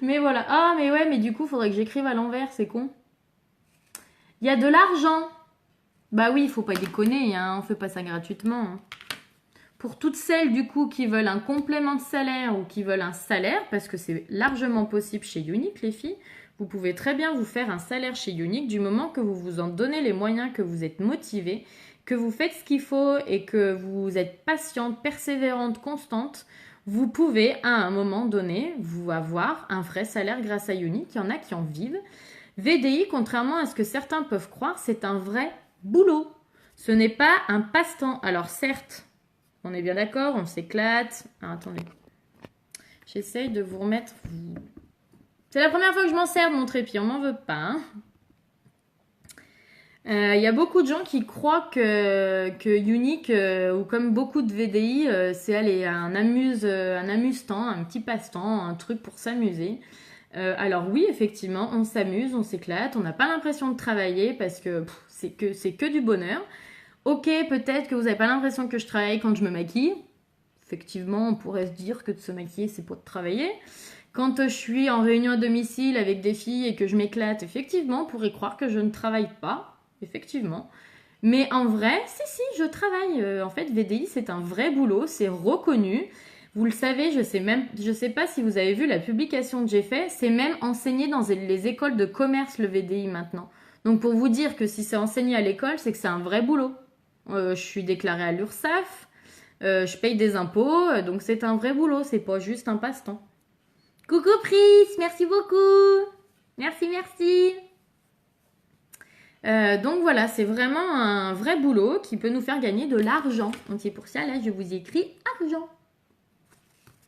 S2: Mais voilà. Ah, mais ouais, mais du coup, faudrait que j'écrive à l'envers, c'est con. Il y a de l'argent. Bah oui, il faut pas déconner, hein, on fait pas ça gratuitement. Hein. Pour toutes celles, du coup, qui veulent un complément de salaire ou qui veulent un salaire, parce que c'est largement possible chez Younique, les filles, vous pouvez très bien vous faire un salaire chez Younique du moment que vous vous en donnez les moyens, que vous êtes motivé, que vous faites ce qu'il faut et que vous êtes patiente, persévérante, constante. Vous pouvez, à un moment donné, vous avoir un vrai salaire grâce à Younique. Il y en a qui en vivent. VDI, contrairement à ce que certains peuvent croire, c'est un vrai boulot. Ce n'est pas un passe-temps. Alors certes, on est bien d'accord, on s'éclate. Ah, attendez. J'essaye de vous remettre... C'est la première fois que je m'en sers de mon trépied, on m'en veut pas. Hein. Y a beaucoup de gens qui croient que Younique, ou comme beaucoup de VDI, c'est aller un amuse-temps, un petit passe-temps, un truc pour s'amuser. Alors oui, effectivement, on s'amuse, on s'éclate, on n'a pas l'impression de travailler parce que c'est que du bonheur. Ok, peut-être que vous n'avez pas l'impression que je travaille quand je me maquille. Effectivement, on pourrait se dire que de se maquiller, c'est pour travailler. Quand je suis en réunion à domicile avec des filles et que je m'éclate, effectivement, on pourrait croire que je ne travaille pas. Effectivement. Mais en vrai, si, je travaille. En fait, VDI, c'est un vrai boulot, c'est reconnu. Vous le savez, je sais pas si vous avez vu la publication que j'ai faite, c'est même enseigné dans les écoles de commerce, le VDI, maintenant. Donc, pour vous dire que si c'est enseigné à l'école, c'est que c'est un vrai boulot. Je suis déclarée à l'URSSAF, je paye des impôts, donc c'est un vrai boulot, c'est pas juste un passe-temps. Coucou Pris, merci beaucoup. Merci. Donc voilà, c'est vraiment un vrai boulot qui peut nous faire gagner de l'argent. Donc c'est pour ça, là, je vous écris argent.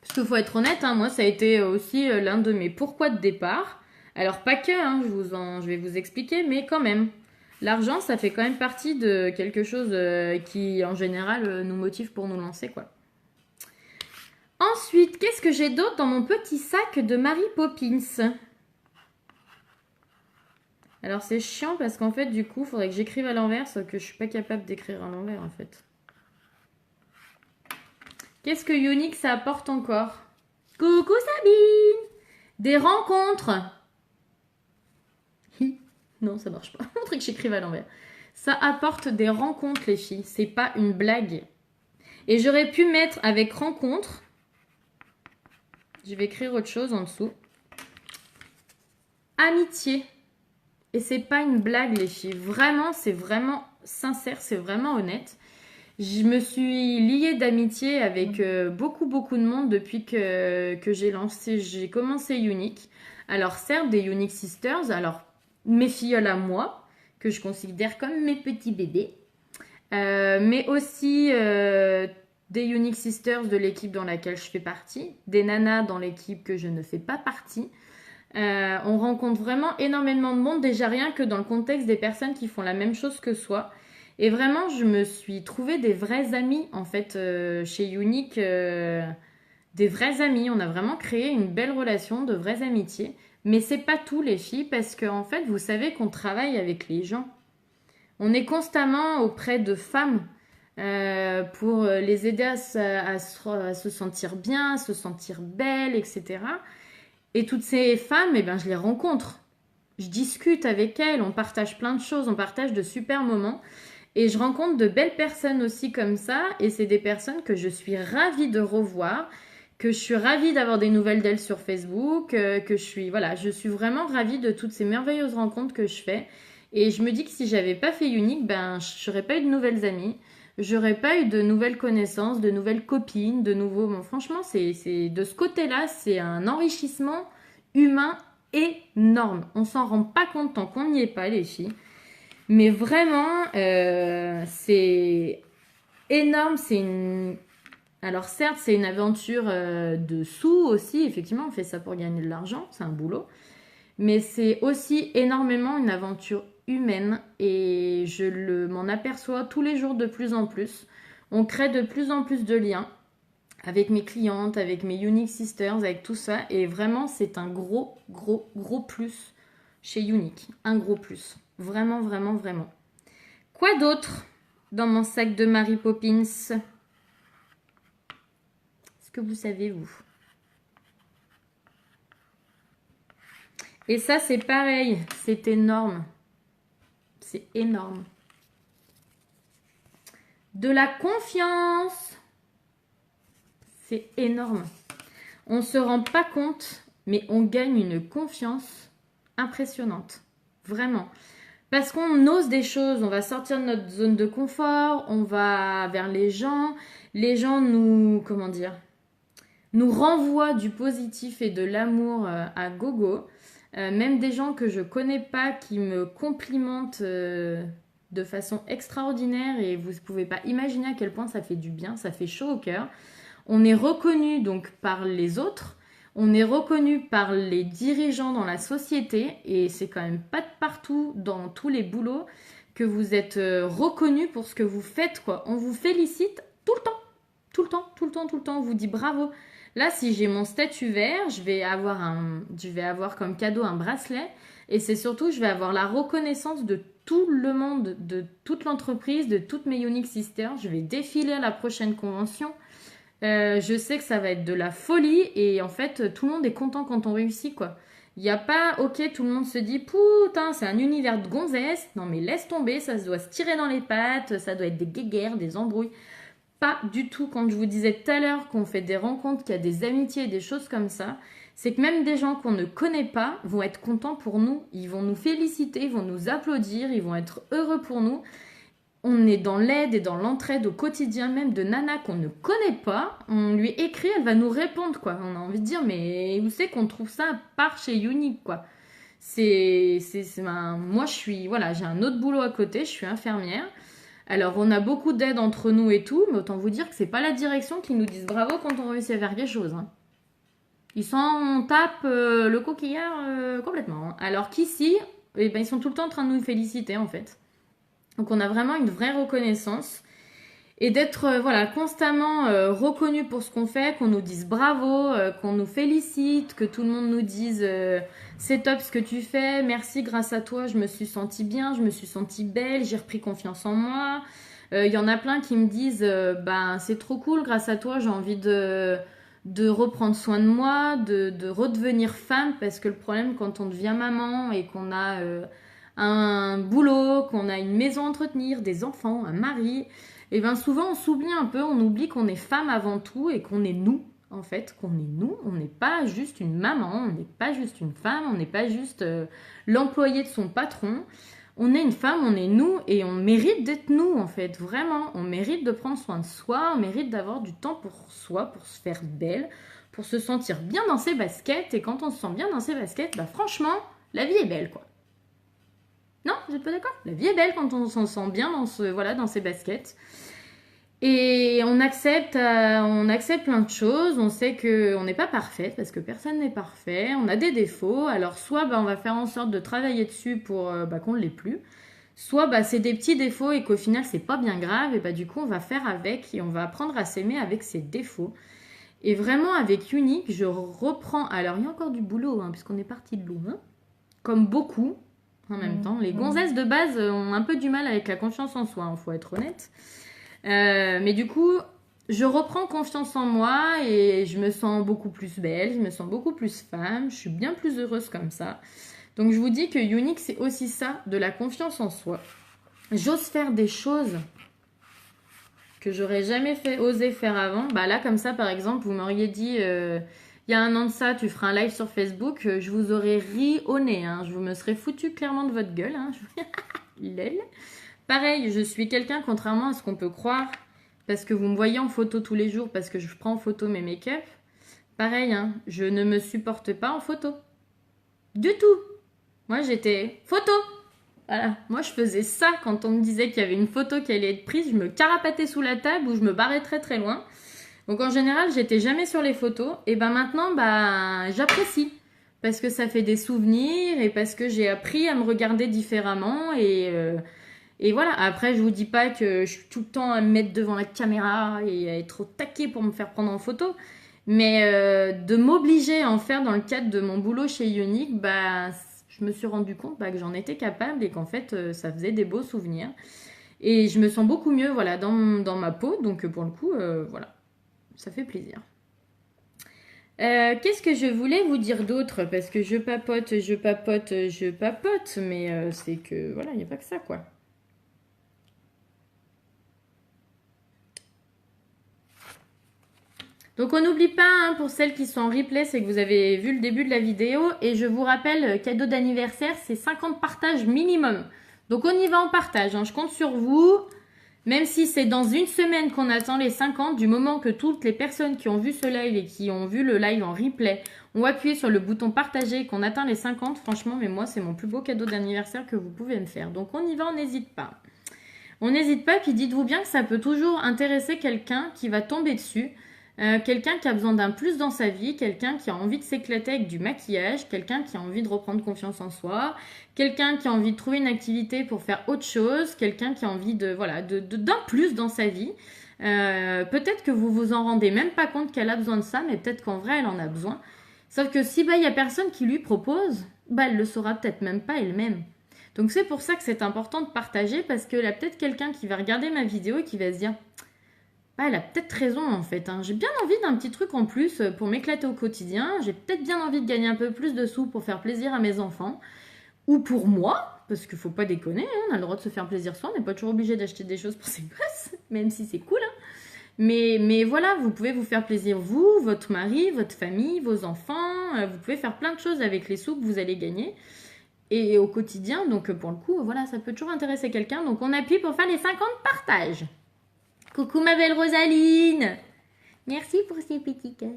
S2: Parce qu'il faut être honnête, hein, moi, ça a été aussi l'un de mes pourquoi de départ. Alors pas que, hein, je vais vous expliquer, mais quand même. L'argent, ça fait quand même partie de quelque chose qui, en général, nous motive pour nous lancer, quoi. Ensuite, qu'est-ce que j'ai d'autre dans mon petit sac de Mary Poppins ? Alors c'est chiant parce qu'en fait du coup il faudrait que j'écrive à l'envers sauf que je suis pas capable d'écrire à l'envers en fait. Qu'est-ce que Younique ça apporte encore? Coucou Sabine! Des rencontres. Non ça marche pas. Il faudrait que j'écrive à l'envers. Ça apporte des rencontres les filles, c'est pas une blague. Et j'aurais pu mettre avec rencontre. Je vais écrire autre chose en dessous. Amitié. Et c'est pas une blague les filles, vraiment, c'est vraiment sincère, c'est vraiment honnête. Je me suis liée d'amitié avec beaucoup de monde depuis que j'ai commencé Younique. Alors certes, des Younique Sisters, alors mes filleules à moi, que je considère comme mes petits bébés, mais aussi des Younique Sisters de l'équipe dans laquelle je fais partie, des nanas dans l'équipe que je ne fais pas partie. On rencontre vraiment énormément de monde, déjà rien que dans le contexte des personnes qui font la même chose que soi. Et vraiment, je me suis trouvé des vrais amis, en fait, chez Younique. Des vrais amis. On a vraiment créé une belle relation, de vraies amitiés. Mais c'est pas tout, les filles, parce qu'en fait, vous savez qu'on travaille avec les gens. On est constamment auprès de femmes pour les aider à se sentir bien, à se sentir belle, etc. Et toutes ces femmes, eh ben, je les rencontre. Je discute avec elles, on partage plein de choses, on partage de super moments. Et je rencontre de belles personnes aussi comme ça. Et c'est des personnes que je suis ravie de revoir, que je suis ravie d'avoir des nouvelles d'elles sur Facebook, je suis vraiment ravie de toutes ces merveilleuses rencontres que je fais. Et je me dis que si j'avais pas fait Younique, ben, je n'aurais pas eu de nouvelles amies. J'aurais pas eu de nouvelles connaissances, de nouvelles copines, de nouveaux... Bon, franchement, c'est de ce côté-là, c'est un enrichissement humain énorme. On s'en rend pas compte tant qu'on n'y est pas, les filles. Mais vraiment, c'est énorme. Alors certes, c'est une aventure de sous aussi. Effectivement, on fait ça pour gagner de l'argent. C'est un boulot. Mais c'est aussi énormément une aventure humaine et je m'en aperçois tous les jours de plus en plus. On crée de plus en plus de liens avec mes clientes, avec mes Unique Sisters, avec tout ça. Et vraiment, c'est un gros, gros, gros plus chez Unique. Un gros plus. Vraiment, vraiment, vraiment. Quoi d'autre dans mon sac de Mary Poppins? Est-ce que vous savez, vous? Et ça, c'est pareil. C'est énorme. C'est énorme. De la confiance. C'est énorme. On ne se rend pas compte, mais on gagne une confiance impressionnante. Vraiment. Parce qu'on ose des choses, on va sortir de notre zone de confort, on va vers les gens nous, comment dire, nous renvoient du positif et de l'amour à gogo. Même des gens que je connais pas qui me complimentent de façon extraordinaire et vous ne pouvez pas imaginer à quel point ça fait du bien, ça fait chaud au cœur. On est reconnu donc par les autres, on est reconnu par les dirigeants dans la société et c'est quand même pas de partout dans tous les boulots que vous êtes reconnu pour ce que vous faites, quoi. On vous félicite tout le temps, tout le temps, tout le temps, tout le temps. On vous dit bravo. Là, si j'ai mon statut vert, je vais avoir comme cadeau un bracelet et c'est surtout, je vais avoir la reconnaissance de tout le monde, de toute l'entreprise, de toutes mes Unique Sisters. Je vais défiler à la prochaine convention. Je sais que ça va être de la folie et en fait tout le monde est content quand on réussit, quoi. Il n'y a pas, ok, tout le monde se dit putain c'est un univers de gonzesses, non mais laisse tomber, ça doit se tirer dans les pattes, ça doit être des guéguerres, des embrouilles. Pas du tout. Quand je vous disais tout à l'heure qu'on fait des rencontres, qu'il y a des amitiés, des choses comme ça, c'est que même des gens qu'on ne connaît pas vont être contents pour nous, ils vont nous féliciter, ils vont nous applaudir, ils vont être heureux pour nous. On est dans l'aide et dans l'entraide au quotidien, même de Nana qu'on ne connaît pas. On lui écrit, elle va nous répondre, quoi. On a envie de dire, mais où c'est qu'on trouve ça à part chez Unique, quoi. Moi, voilà, j'ai un autre boulot à côté, je suis infirmière. Alors, on a beaucoup d'aide entre nous et tout, mais autant vous dire que c'est pas la direction qui nous dise bravo quand on réussit à faire quelque chose, hein. Ils s'en tapent le coquillard complètement, hein. Alors qu'ici, eh ben, ils sont tout le temps en train de nous féliciter, en fait. Donc on a vraiment une vraie reconnaissance et d'être voilà, constamment reconnu pour ce qu'on fait, qu'on nous dise bravo, qu'on nous félicite, que tout le monde nous dise c'est top ce que tu fais, merci, grâce à toi je me suis sentie bien, je me suis sentie belle, j'ai repris confiance en moi. Il y en a plein qui me disent ben c'est trop cool, grâce à toi j'ai envie de reprendre soin de moi, de redevenir femme, parce que le problème quand on devient maman et qu'on a un boulot, qu'on a une maison à entretenir, des enfants, un mari, et bien souvent on s'oublie un peu, on oublie qu'on est femme avant tout et qu'on est nous, en fait, qu'on est nous, on n'est pas juste une maman, on n'est pas juste une femme, on n'est pas juste l'employé de son patron, on est une femme, on est nous et on mérite d'être nous, en fait, vraiment, on mérite de prendre soin de soi, on mérite d'avoir du temps pour soi, pour se faire belle, pour se sentir bien dans ses baskets, et quand on se sent bien dans ses baskets, bah franchement, la vie est belle, quoi. Non, vous n'êtes pas d'accord? La vie est belle quand on s'en sent bien dans ses baskets. Et on accepte plein de choses. On sait qu'on n'est pas parfaite parce que personne n'est parfait. On a des défauts. Alors soit on va faire en sorte de travailler dessus pour qu'on ne l'ait plus. Soit c'est des petits défauts et qu'au final c'est pas bien grave. Et du coup on va faire avec et on va apprendre à s'aimer avec ses défauts. Et vraiment avec Unique, je reprends. Alors il y a encore du boulot puisqu'on est parti de loin. Comme beaucoup. En même temps, les gonzesses de base ont un peu du mal avec la confiance en soi, faut être honnête. Mais du coup, je reprends confiance en moi et je me sens beaucoup plus belle, je me sens beaucoup plus femme, je suis bien plus heureuse comme ça. Donc je vous dis que Unique, c'est aussi ça, de la confiance en soi. J'ose faire des choses que j'aurais jamais osé faire avant. Là, comme ça, par exemple, vous m'auriez dit... il y a un an de ça, tu feras un live sur Facebook, je vous aurais ri au nez, je me serais foutu clairement de votre gueule. Lol. Pareil, je suis quelqu'un, contrairement à ce qu'on peut croire, parce que vous me voyez en photo tous les jours, parce que je prends en photo mes make-up. Pareil, je ne me supporte pas en photo. Du tout. Moi, j'étais photo. Voilà, moi je faisais ça quand on me disait qu'il y avait une photo qui allait être prise, je me carapatais sous la table ou je me barrais très très loin. Donc en général, j'étais jamais sur les photos. Et maintenant, j'apprécie. Parce que ça fait des souvenirs et parce que j'ai appris à me regarder différemment. Et voilà, après, je vous dis pas que je suis tout le temps à me mettre devant la caméra et à être au taquet pour me faire prendre en photo. Mais de m'obliger à en faire dans le cadre de mon boulot chez Unique, bah, je me suis rendu compte bah, que j'en étais capable et qu'en fait, ça faisait des beaux souvenirs. Et je me sens beaucoup mieux voilà, dans ma peau. Donc, pour le coup, voilà, ça fait plaisir. Qu'est-ce que je voulais vous dire d'autre? Parce que je papote, mais c'est que voilà, il n'y a pas que ça, quoi. Donc on n'oublie pas, hein, pour celles qui sont en replay, c'est que vous avez vu le début de la vidéo. Et je vous rappelle, cadeau d'anniversaire, c'est 50 partages minimum. Donc on y va en partage, hein. Je compte sur vous. Même si c'est dans une semaine qu'on attend les 50, du moment que toutes les personnes qui ont vu ce live et qui ont vu le live en replay ont appuyé sur le bouton partager et qu'on atteint les 50, franchement, mais moi, c'est mon plus beau cadeau d'anniversaire que vous pouvez me faire. Donc on y va, on n'hésite pas. On n'hésite pas, puis dites-vous bien que ça peut toujours intéresser quelqu'un qui va tomber dessus. Quelqu'un qui a besoin d'un plus dans sa vie, quelqu'un qui a envie de s'éclater avec du maquillage, quelqu'un qui a envie de reprendre confiance en soi, quelqu'un qui a envie de trouver une activité pour faire autre chose, quelqu'un qui a envie de voilà d'un plus dans sa vie. Peut-être que vous vous en rendez même pas compte qu'elle a besoin de ça, mais peut-être qu'en vrai elle en a besoin. Sauf que si il y a personne qui lui propose, elle le saura peut-être même pas elle-même. Donc c'est pour ça que c'est important de partager, parce que là peut-être quelqu'un qui va regarder ma vidéo et qui va se dire elle a peut-être raison en fait, hein. J'ai bien envie d'un petit truc en plus pour m'éclater au quotidien. J'ai peut-être bien envie de gagner un peu plus de sous pour faire plaisir à mes enfants. Ou pour moi, parce qu'il faut pas déconner, hein, on a le droit de se faire plaisir soi, on n'est pas toujours obligé d'acheter des choses pour ses gosses, même si c'est cool. Hein. Mais voilà, vous pouvez vous faire plaisir vous, votre mari, votre famille, vos enfants. Vous pouvez faire plein de choses avec les sous que vous allez gagner. Et au quotidien, donc pour le coup, voilà, ça peut toujours intéresser quelqu'un. Donc on appuie pour faire les 50 partages. Coucou ma belle Rosaline. Merci pour ces petits cœurs.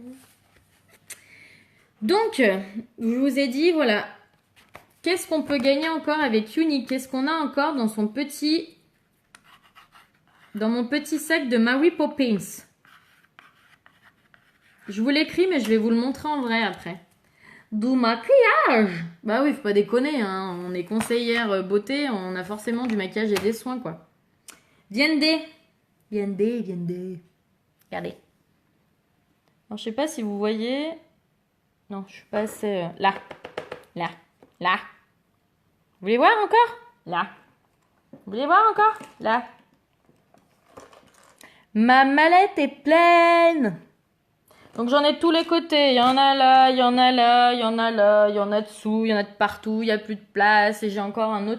S2: Donc, je vous ai dit, voilà, qu'est-ce qu'on peut gagner encore avec Unique? Qu'est-ce qu'on a encore dans son petit... Dans mon petit sac de Mary Poppins. Je vous l'écris, mais je vais vous le montrer en vrai après. Du maquillage. Bah oui, faut pas déconner, hein. On est conseillère beauté, on a forcément du maquillage et des soins, quoi. Viende. Regardez. Alors, je sais pas si vous voyez. Non, je suis pas assez... Là. Vous voulez voir encore? Là. Vous voulez voir encore? Là. Ma mallette est pleine. Donc j'en ai de tous les côtés. Il y en a là, il y en a là, il y en a là, il y en a dessous, il y en a de partout. Il n'y a plus de place. Et j'ai encore une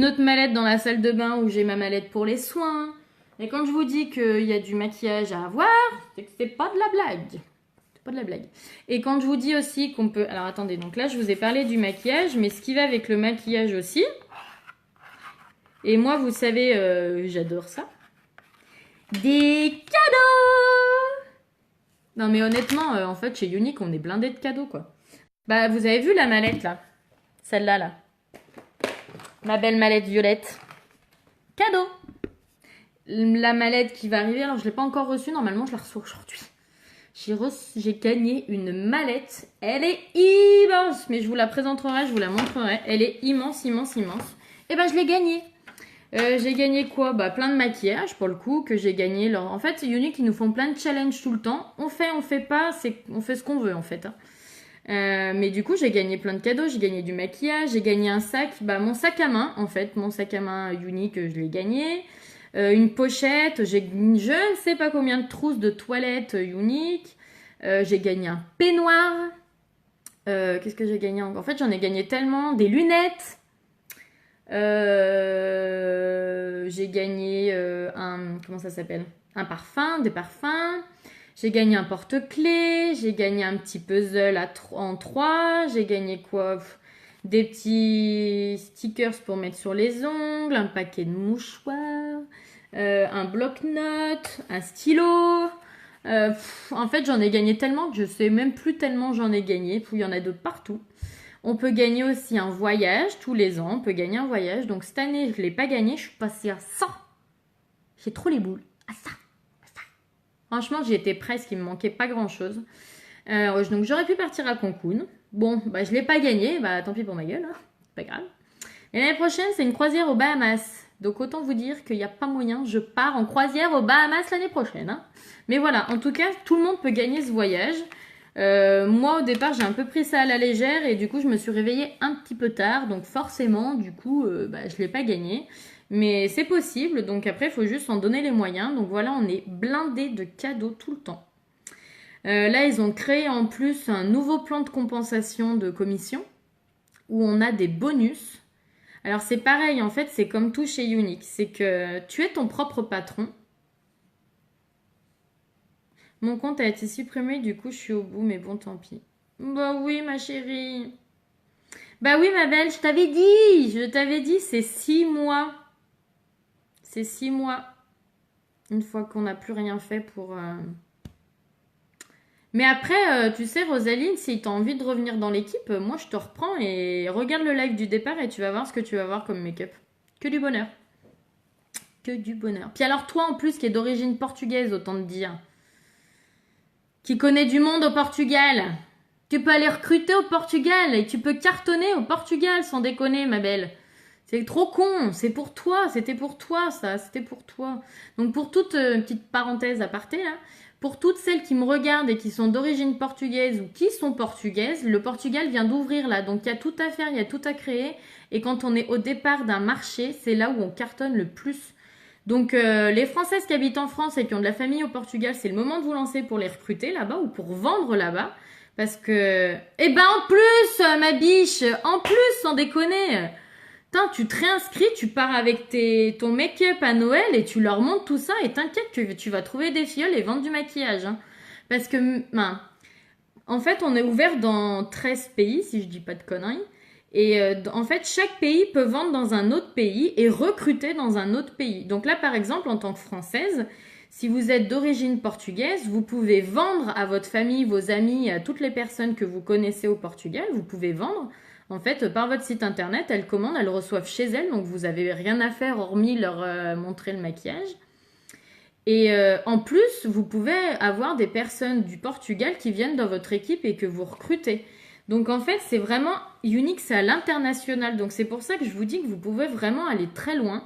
S2: autre mallette dans la salle de bain où j'ai ma mallette pour les soins. Et quand je vous dis qu'il y a du maquillage à avoir, c'est que c'est pas de la blague. C'est pas de la blague. Et quand je vous dis aussi qu'on peut... Alors attendez, donc là je vous ai parlé du maquillage, mais ce qui va avec le maquillage aussi. Et moi, vous savez, j'adore ça. Des cadeaux! Non mais honnêtement, en fait, chez Unique, on est blindé de cadeaux, quoi. Bah, vous avez vu la mallette, là? Celle-là, là. Ma belle mallette violette. Cadeau. La mallette qui va arriver, alors je ne l'ai pas encore reçue, normalement je la reçois aujourd'hui. J'ai gagné une mallette. Elle est immense, mais je vous la présenterai, je vous la montrerai. Elle est immense. Et ben je l'ai gagnée. J'ai gagné quoi? Bah plein de maquillage pour le coup que j'ai gagné. En fait, Unique, ils nous font plein de challenges tout le temps. On fait pas, on fait ce qu'on veut en fait. Hein. Mais du coup, j'ai gagné plein de cadeaux. J'ai gagné du maquillage, j'ai gagné un sac. Bah mon sac à main en fait, mon sac à main Unique, je l'ai gagné. Une pochette, je ne sais pas combien de trousses de toilettes Unique. J'ai gagné un peignoir. Qu'est-ce que j'ai gagné encore? En fait, j'en ai gagné tellement. Des lunettes. J'ai gagné comment ça s'appelle? Un parfum, des parfums. J'ai gagné un porte-clés. J'ai gagné un petit puzzle en 3. J'ai gagné quoi? Des petits stickers pour mettre sur les ongles. Un paquet de mouchoirs. Un bloc-notes. Un stylo. En fait, j'en ai gagné tellement que je sais même plus tellement j'en ai gagné. Il y en a d'autres partout. On peut gagner aussi un voyage tous les ans. On peut gagner un voyage. Donc cette année, je ne l'ai pas gagné. Je suis passée à 100. J'ai trop les boules. À ça. Franchement, j'y étais presque. Il me manquait pas grand-chose. Donc j'aurais pu partir à Cancun. Bon, bah je ne l'ai pas gagné. Bah tant pis pour ma gueule. Hein. Pas grave.
S1: Et l'année prochaine, c'est une croisière aux Bahamas. Donc autant vous dire qu'il n'y a pas moyen, je pars en croisière aux Bahamas l'année prochaine. Hein. Mais voilà, en tout cas, tout le monde peut gagner ce voyage. Moi, au départ, j'ai un peu pris ça à la légère et du coup, je me suis réveillée un petit peu tard. Donc forcément, du coup, je ne l'ai pas gagné. Mais c'est possible, donc après, il faut juste s'en donner les moyens. Donc voilà, on est blindé de cadeaux tout le temps. Là, ils ont créé en plus un nouveau plan de compensation de commission où on a des bonus. Alors c'est pareil, en fait, c'est comme tout chez Unique. C'est que tu es ton propre patron. Mon compte a été supprimé, du coup, je suis au bout, mais bon, tant pis. Bah oui, ma chérie. Bah oui, ma belle, je t'avais dit, c'est 6 mois. C'est 6 mois. Une fois qu'on n'a plus rien fait pour... Mais après, tu sais, Rosaline, si tu as envie de revenir dans l'équipe, moi, je te reprends et regarde le live du départ et tu vas voir ce que tu vas voir comme make-up. Que du bonheur. Que du bonheur. Puis alors, toi, en plus, qui est d'origine portugaise, autant te dire, qui connaît du monde au Portugal, tu peux aller recruter au Portugal et tu peux cartonner au Portugal, sans déconner, ma belle. C'est trop con, c'est pour toi, c'était pour toi ça, c'était pour toi. Donc pour toute petite parenthèse aparté là, pour toutes celles qui me regardent et qui sont d'origine portugaise ou qui sont portugaises, le Portugal vient d'ouvrir là, donc il y a tout à faire, il y a tout à créer. Et quand on est au départ d'un marché, c'est là où on cartonne le plus. Donc les Françaises qui habitent en France et qui ont de la famille au Portugal, c'est le moment de vous lancer pour les recruter là-bas ou pour vendre là-bas. Parce que... Eh ben en plus, ma biche, en plus, sans déconner. Putain, tu te réinscris, tu pars avec ton make-up à Noël et tu leur montres tout ça et t'inquiète que tu vas trouver des fioles et vendre du maquillage. Hein. Parce que, en fait, on est ouvert dans 13 pays, si je dis pas de conneries. Et en fait, chaque pays peut vendre dans un autre pays et recruter dans un autre pays. Donc là, par exemple, en tant que Française, si vous êtes d'origine portugaise, vous pouvez vendre à votre famille, vos amis, à toutes les personnes que vous connaissez au Portugal, vous pouvez vendre. En fait, par votre site internet, elles commandent, elles reçoivent chez elles, donc vous n'avez rien à faire hormis leur montrer le maquillage. Et en plus, vous pouvez avoir des personnes du Portugal qui viennent dans votre équipe et que vous recrutez. Donc en fait, c'est vraiment unique, c'est à l'international. Donc c'est pour ça que je vous dis que vous pouvez vraiment aller très loin.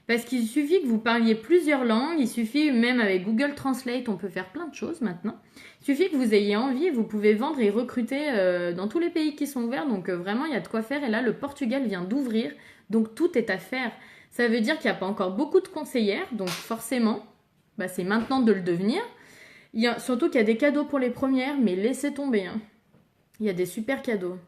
S1: Parce qu'il suffit que vous parliez plusieurs langues, il suffit même avec Google Translate, on peut faire plein de choses maintenant. Il suffit que vous ayez envie, vous pouvez vendre et recruter dans tous les pays qui sont ouverts. Donc vraiment, il y a de quoi faire. Et là, le Portugal vient d'ouvrir, donc tout est à faire. Ça veut dire qu'il n'y a pas encore beaucoup de conseillères, donc forcément, c'est maintenant de le devenir. Surtout qu'il y a des cadeaux pour les premières, mais laissez tomber. Hein. Il y a des super cadeaux.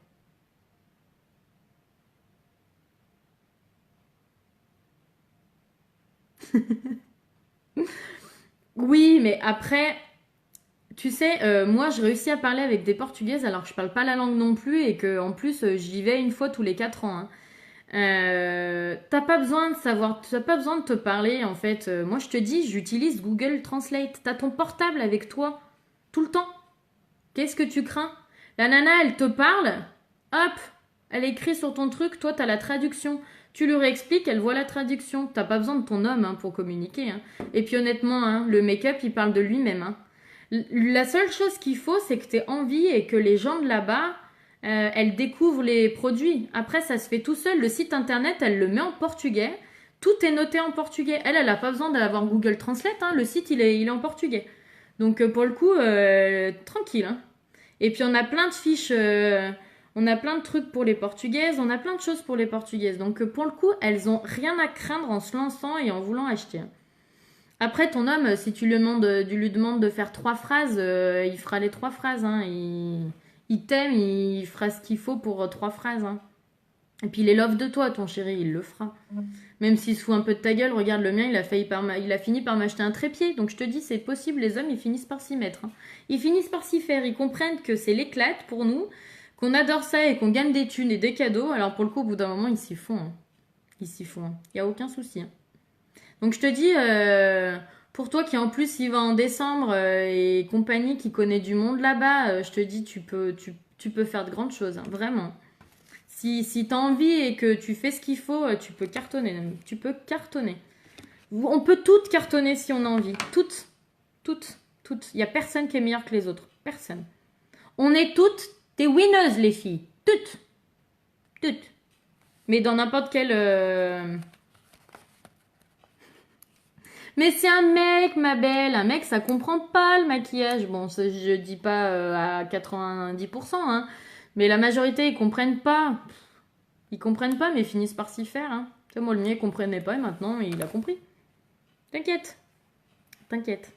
S1: Oui, mais après, tu sais, moi, je réussis à parler avec des Portugaises alors que je parle pas la langue non plus et que en plus, j'y vais une fois tous les 4 ans. Hein. T'as pas besoin de savoir, t'as pas besoin de te parler en fait. Moi, je te dis, j'utilise Google Translate. T'as ton portable avec toi tout le temps. Qu'est-ce que tu crains? La nana, elle te parle, hop, elle écrit sur ton truc, toi, t'as la traduction. Tu lui réexpliques, elle voit la traduction. T'as pas besoin de ton homme hein, pour communiquer. Hein. Et puis honnêtement, hein, le make-up, il parle de lui-même. Hein. La seule chose qu'il faut, c'est que t'aies envie et que les gens de là-bas, elles découvrent les produits. Après, ça se fait tout seul. Le site internet, elle le met en portugais. Tout est noté en portugais. Elle a pas besoin d'avoir Google Translate. Hein. Le site, il est en portugais. Donc pour le coup, tranquille. Hein. Et puis on a plein de fiches, on a plein de trucs pour les portugaises, on a plein de choses pour les portugaises. Donc pour le coup, elles ont rien à craindre en se lançant et en voulant acheter. Après, ton homme, si tu lui demandes de faire 3 phrases, il fera les 3 phrases. Hein. Il t'aime, il fera ce qu'il faut pour 3 phrases. Hein. Et puis il est love de toi, ton chéri, il le fera. Même s'il se fout un peu de ta gueule, regarde le mien, il a fini par m'acheter un trépied. Donc je te dis, c'est possible, les hommes, ils finissent par s'y mettre. Hein. Ils finissent par s'y faire, ils comprennent que c'est l'éclate pour nous, qu'on adore ça et qu'on gagne des thunes et des cadeaux. Alors pour le coup, au bout d'un moment, ils s'y font. Hein. Ils s'y font. Il n'y a aucun souci. Hein. Donc je te dis, pour toi qui en plus y va en décembre et compagnie, qui connaît du monde là-bas, je te dis, tu peux faire de grandes choses. Hein, vraiment. Si tu as envie et que tu fais ce qu'il faut, tu peux cartonner. Tu peux cartonner. On peut toutes cartonner si on a envie. Toutes. Il n'y a personne qui est meilleur que les autres. Personne. On est toutes des winneuses, les filles. Toutes.
S2: Mais dans n'importe quel... Mais c'est un mec, ma belle. Un mec, ça comprend pas le maquillage. Bon, ça, je dis pas à 90%, hein. Mais la majorité, ils comprennent pas. Ils comprennent pas, mais finissent par s'y faire, hein. Tu sais, moi, le mien, il comprenait pas et maintenant, il a compris. T'inquiète. T'inquiète.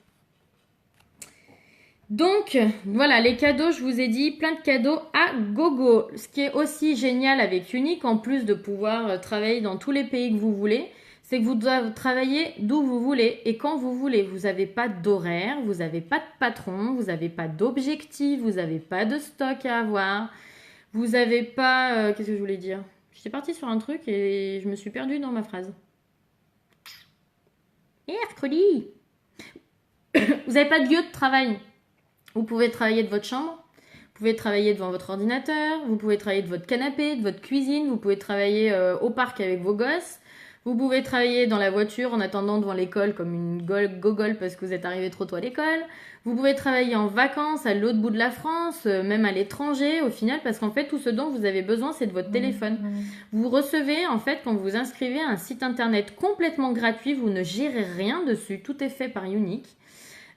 S2: Donc, voilà, les cadeaux, je vous ai dit, plein de cadeaux à gogo. Ce qui est aussi génial avec Unique, en plus de pouvoir travailler dans tous les pays que vous voulez, c'est que vous devez travailler d'où vous voulez et quand vous voulez. Vous n'avez pas d'horaire, vous n'avez pas de patron, vous n'avez pas d'objectif, vous n'avez pas de stock à avoir, vous n'avez pas... qu'est-ce que je voulais dire? J'étais partie sur un truc et je me suis perdue dans ma phrase. Mercredi. Vous n'avez pas de lieu de travail. Vous pouvez travailler de votre chambre, vous pouvez travailler devant votre ordinateur, vous pouvez travailler de votre canapé, de votre cuisine, vous pouvez travailler au parc avec vos gosses, vous pouvez travailler dans la voiture en attendant devant l'école comme une gogole parce que vous êtes arrivé trop tôt à l'école, vous pouvez travailler en vacances à l'autre bout de la France, même à l'étranger au final, parce qu'en fait tout ce dont vous avez besoin c'est de votre téléphone. Vous recevez en fait quand vous vous inscrivez à un site internet complètement gratuit, vous ne gérez rien dessus, tout est fait par Unique.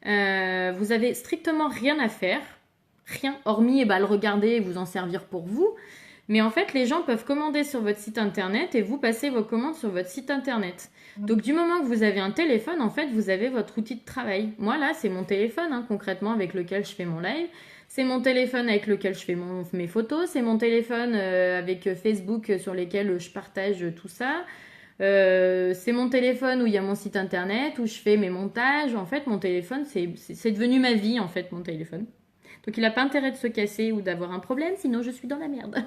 S2: Vous avez strictement rien à faire, rien, hormis le regarder et vous en servir pour vous. Mais en fait, les gens peuvent commander sur votre site internet et vous passez vos commandes sur votre site internet. Donc, du moment que vous avez un téléphone, en fait, vous avez votre outil de travail. Moi, là, c'est mon téléphone, hein, concrètement, avec lequel je fais mon live. C'est mon téléphone avec lequel je fais mes photos. C'est mon téléphone avec Facebook sur lequel je partage tout ça. C'est mon téléphone où il y a mon site internet, où je fais mes montages. En fait, mon téléphone, c'est devenu ma vie, en fait, mon téléphone. Donc, il n'a pas intérêt de se casser ou d'avoir un problème, sinon je suis dans la merde.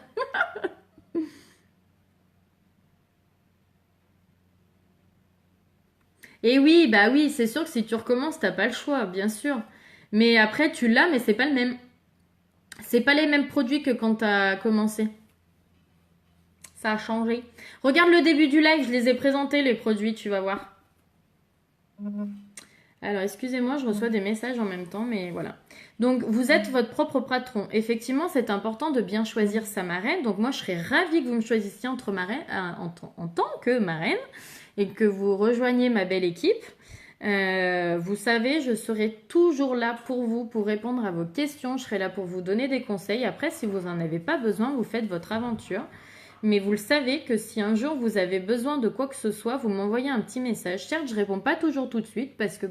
S2: Et oui, bah oui, c'est sûr que si tu recommences, t'as pas le choix, bien sûr. Mais après, tu l'as, mais c'est pas le même. C'est pas les mêmes produits que quand t'as commencé. Ça a changé. Regarde le début du live, je les ai présentés, les produits, tu vas voir. Alors, excusez-moi, je reçois des messages en même temps, mais voilà. Donc, vous êtes votre propre patron. Effectivement, c'est important de bien choisir sa marraine. Donc, moi, je serais ravie que vous me choisissiez en tant que marraine et que vous rejoigniez ma belle équipe. Vous savez, je serai toujours là pour vous, pour répondre à vos questions. Je serai là pour vous donner des conseils. Après, si vous n'en avez pas besoin, vous faites votre aventure. Mais vous le savez que si un jour vous avez besoin de quoi que ce soit, vous m'envoyez un petit message. Certes, je réponds pas toujours tout de suite parce que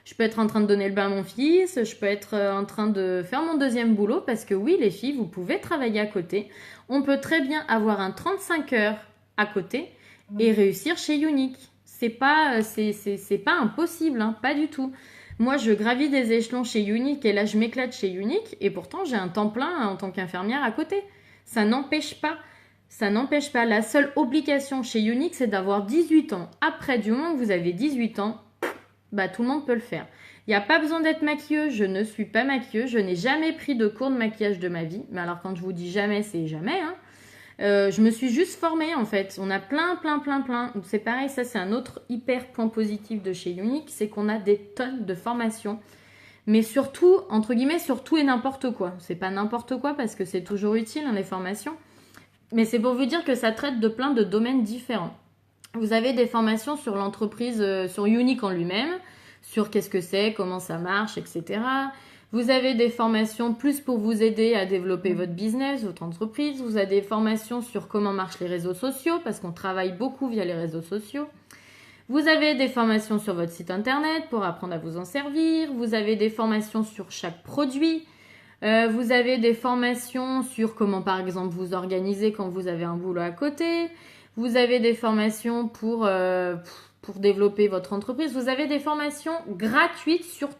S2: je peux être en train de donner le bain à mon fils, je peux être en train de faire mon deuxième boulot parce que oui, les filles, vous pouvez travailler à côté. On peut très bien avoir un 35 heures à côté et réussir chez Unique. C'est pas impossible, hein, pas du tout. Moi, je gravis des échelons chez Unique et là, je m'éclate chez Unique et pourtant, j'ai un temps plein en tant qu'infirmière à côté. Ça n'empêche pas. Ça n'empêche pas. La seule obligation chez Unique, c'est d'avoir 18 ans. Après, du moment que vous avez 18 ans, tout le monde peut le faire. Il n'y a pas besoin d'être maquilleuse. Je ne suis pas maquilleuse. Je n'ai jamais pris de cours de maquillage de ma vie. Mais alors, quand je vous dis jamais, c'est jamais. Hein. Je me suis juste formée, en fait. On a plein. C'est pareil, ça, c'est un autre hyper point positif de chez Unique. C'est qu'on a des tonnes de formations. Mais surtout, entre guillemets, sur tout et n'importe quoi. C'est pas n'importe quoi parce que c'est toujours utile, hein, les formations. Mais c'est pour vous dire que ça traite de plein de domaines différents. Vous avez des formations sur l'entreprise, sur Unique en lui-même, sur qu'est-ce que c'est, comment ça marche, etc. Vous avez des formations plus pour vous aider à développer votre business, votre entreprise. Vous avez des formations sur comment marchent les réseaux sociaux, parce qu'on travaille beaucoup via les réseaux sociaux. Vous avez des formations sur votre site internet pour apprendre à vous en servir. Vous avez des formations sur chaque produit. Vous avez des formations sur comment, par exemple, vous organiser quand vous avez un boulot à côté. Vous avez des formations pour développer votre entreprise. Vous avez des formations gratuites sur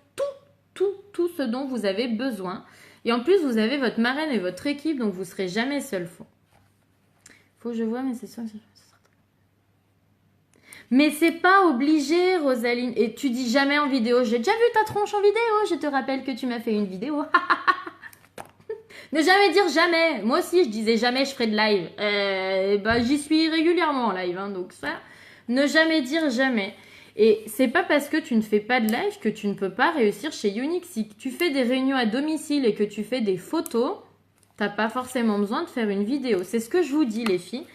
S2: tout ce dont vous avez besoin. Et en plus, vous avez votre marraine et votre équipe, donc vous ne serez jamais seul. Faut que je vois, mais c'est sûr que mais c'est pas obligé, Rosaline. Et tu dis jamais en vidéo. J'ai déjà vu ta tronche en vidéo. Je te rappelle que tu m'as fait une vidéo. Ne jamais dire jamais. Moi aussi, je disais jamais je ferai de live. J'y suis régulièrement en live. Hein, donc ça, ne jamais dire jamais. Et c'est pas parce que tu ne fais pas de live que tu ne peux pas réussir chez Unique. Si tu fais des réunions à domicile et que tu fais des photos, t'as pas forcément besoin de faire une vidéo. C'est ce que je vous dis, les filles.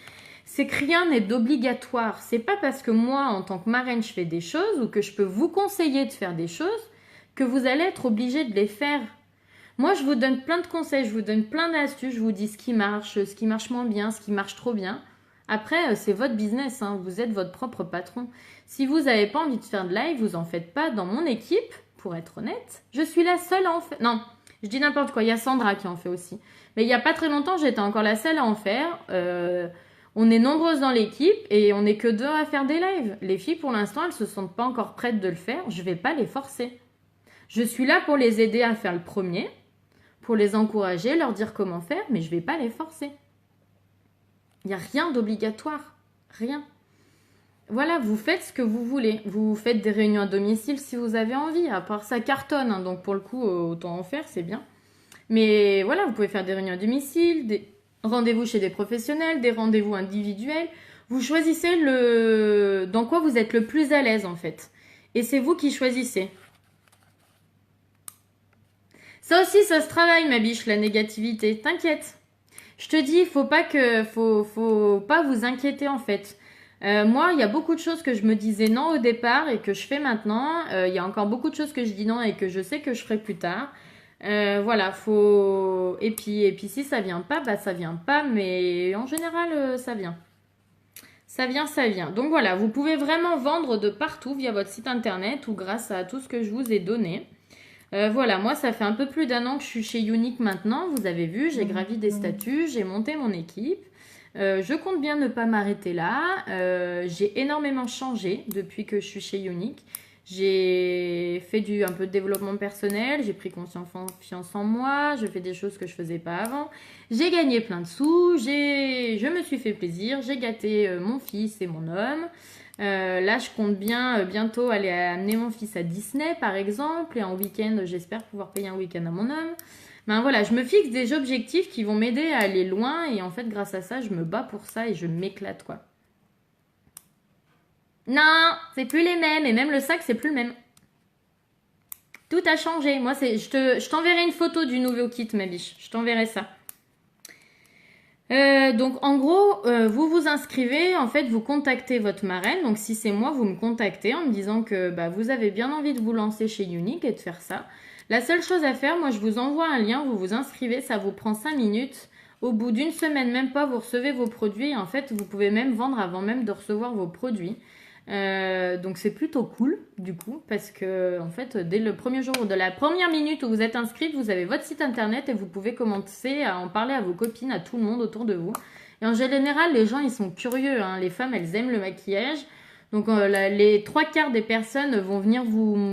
S2: c'est que rien n'est d'obligatoire. C'est pas parce que moi, en tant que marraine, je fais des choses ou que je peux vous conseiller de faire des choses que vous allez être obligé de les faire. Moi, je vous donne plein de conseils, je vous donne plein d'astuces, je vous dis ce qui marche moins bien, ce qui marche trop bien. Après, c'est votre business, hein, vous êtes votre propre patron. Si vous n'avez pas envie de faire de live, vous en faites pas dans mon équipe, pour être honnête. Je suis la seule à en faire. Non, je dis n'importe quoi, il y a Sandra qui en fait aussi. Mais il n'y a pas très longtemps, j'étais encore la seule à en faire. On est nombreuses dans l'équipe et on n'est que 2 à faire des lives. Les filles, pour l'instant, elles ne se sentent pas encore prêtes de le faire. Je ne vais pas les forcer. Je suis là pour les aider à faire le premier, pour les encourager, leur dire comment faire, mais je ne vais pas les forcer. Il n'y a rien d'obligatoire. Rien. Voilà, vous faites ce que vous voulez. Vous faites des réunions à domicile si vous avez envie. À part ça cartonne, hein, donc pour le coup, autant en faire, c'est bien. Mais voilà, vous pouvez faire des réunions à domicile, des rendez-vous chez des professionnels, des rendez-vous individuels. Vous choisissez dans quoi vous êtes le plus à l'aise en fait. Et c'est vous qui choisissez. Ça aussi, ça se travaille, ma biche, la négativité. T'inquiète. Je te dis, faut pas vous inquiéter en fait. Moi, il y a beaucoup de choses que je me disais non au départ et que je fais maintenant. Il y a encore beaucoup de choses que je dis non et que je sais que je ferai plus tard. Voilà, faut. Et puis si ça vient pas, bah ça vient pas, mais en général, ça vient. Ça vient. Donc voilà, vous pouvez vraiment vendre de partout via votre site internet ou grâce à tout ce que je vous ai donné. Voilà, moi ça fait un peu plus d'1 an que je suis chez Younique maintenant, vous avez vu, j'ai gravi des statuts, j'ai monté mon équipe. Je compte bien ne pas m'arrêter là. J'ai énormément changé depuis que je suis chez Younique. J'ai fait un peu de développement personnel, j'ai pris confiance en moi, je fais des choses que je faisais pas avant. J'ai gagné plein de sous, je me suis fait plaisir, j'ai gâté mon fils et mon homme. Là, je compte bien bientôt aller amener mon fils à Disney, par exemple. Et en week-end, j'espère pouvoir payer un week-end à mon homme. Ben voilà, je me fixe des objectifs qui vont m'aider à aller loin. Et en fait, grâce à ça, je me bats pour ça et je m'éclate, quoi. Non, c'est plus les mêmes. Et même le sac, c'est plus le même. Tout a changé. Moi, je t'enverrai une photo du nouveau kit, ma biche. Je t'enverrai ça. Donc en gros, vous vous inscrivez, en fait vous contactez votre marraine, donc si c'est moi, vous me contactez en me disant que bah, vous avez bien envie de vous lancer chez Younique et de faire ça. La seule chose à faire, moi je vous envoie un lien, vous vous inscrivez, ça vous prend 5 minutes. Au bout d'une semaine, même pas, vous recevez vos produits et en fait vous pouvez même vendre avant même de recevoir vos produits. Donc c'est plutôt cool du coup parce que en fait dès le premier jour de la première minute où vous êtes inscrite, vous avez votre site internet et vous pouvez commencer à en parler à vos copines, à tout le monde autour de vous. Et en général les gens ils sont curieux, hein. Les femmes elles aiment le maquillage, donc les 3/4 des personnes vont venir vous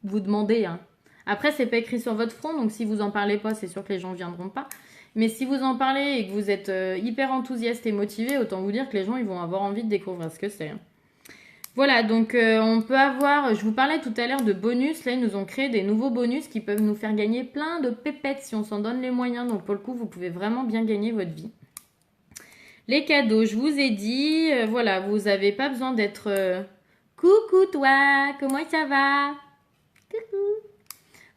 S2: demander, hein. Après c'est pas écrit sur votre front, donc si vous en parlez pas c'est sûr que les gens viendront pas. Mais si vous en parlez et que vous êtes hyper enthousiaste et motivé, autant vous dire que les gens ils vont avoir envie de découvrir ce que c'est, hein. Voilà, donc on peut avoir, je vous parlais tout à l'heure de bonus, là ils nous ont créé des nouveaux bonus qui peuvent nous faire gagner plein de pépettes si on s'en donne les moyens, donc pour le coup vous pouvez vraiment bien gagner votre vie. Les cadeaux, je vous ai dit, voilà, vous n'avez pas besoin d'être... Coucou toi, comment ça va? Coucou.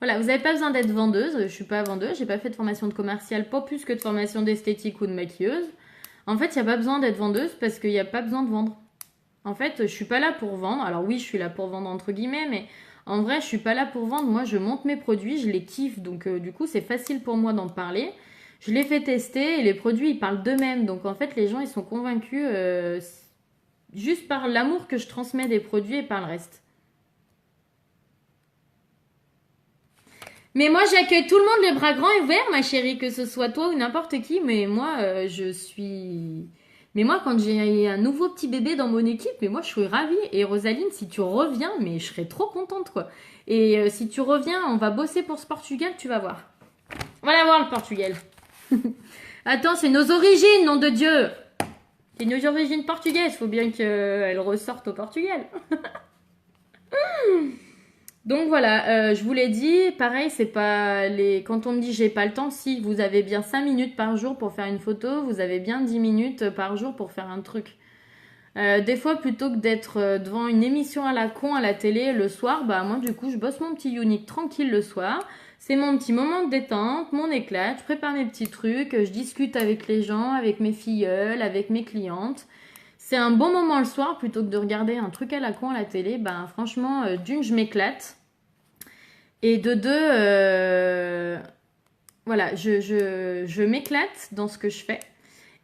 S2: Voilà, vous n'avez pas besoin d'être vendeuse, je suis pas vendeuse, j'ai pas fait de formation de commercial, pas plus que de formation d'esthétique ou de maquilleuse. En fait, il n'y a pas besoin d'être vendeuse parce qu'il n'y a pas besoin de vendre. En fait, je suis pas là pour vendre. Alors oui, je suis là pour vendre entre guillemets, mais en vrai, je suis pas là pour vendre. Moi, je monte mes produits, je les kiffe. Donc du coup, c'est facile pour moi d'en parler. Je les fais tester et les produits, ils parlent d'eux-mêmes. Donc en fait, les gens, ils sont convaincus juste par l'amour que je transmets des produits et par le reste. Mais moi, j'accueille tout le monde les bras grands et ouverts, ma chérie, que ce soit toi ou n'importe qui. Mais moi, je suis... Mais moi, quand j'ai un nouveau petit bébé dans mon équipe, mais moi, je suis ravie. Et Rosaline, si tu reviens, mais je serais trop contente, quoi. Et si tu reviens, on va bosser pour ce Portugal, tu vas voir. On va la voir, le Portugal. Attends, c'est nos origines, nom de Dieu. C'est nos origines portugaises. Faut bien qu'elles ressortent au Portugal. Donc voilà, je vous l'ai dit, pareil, c'est pas les... Quand on me dit j'ai pas le temps, si vous avez bien 5 minutes par jour pour faire une photo, vous avez bien 10 minutes par jour pour faire un truc. Des fois, plutôt que d'être devant une émission à la con à la télé le soir, bah moi du coup je bosse mon petit Younique tranquille le soir. C'est mon petit moment de détente, mon éclat. Je prépare mes petits trucs, je discute avec les gens, avec mes filleules, avec mes clientes. C'est un bon moment le soir plutôt que de regarder un truc à la con à la télé. Ben, franchement, d'une, je m'éclate. Et de deux, voilà, je m'éclate dans ce que je fais.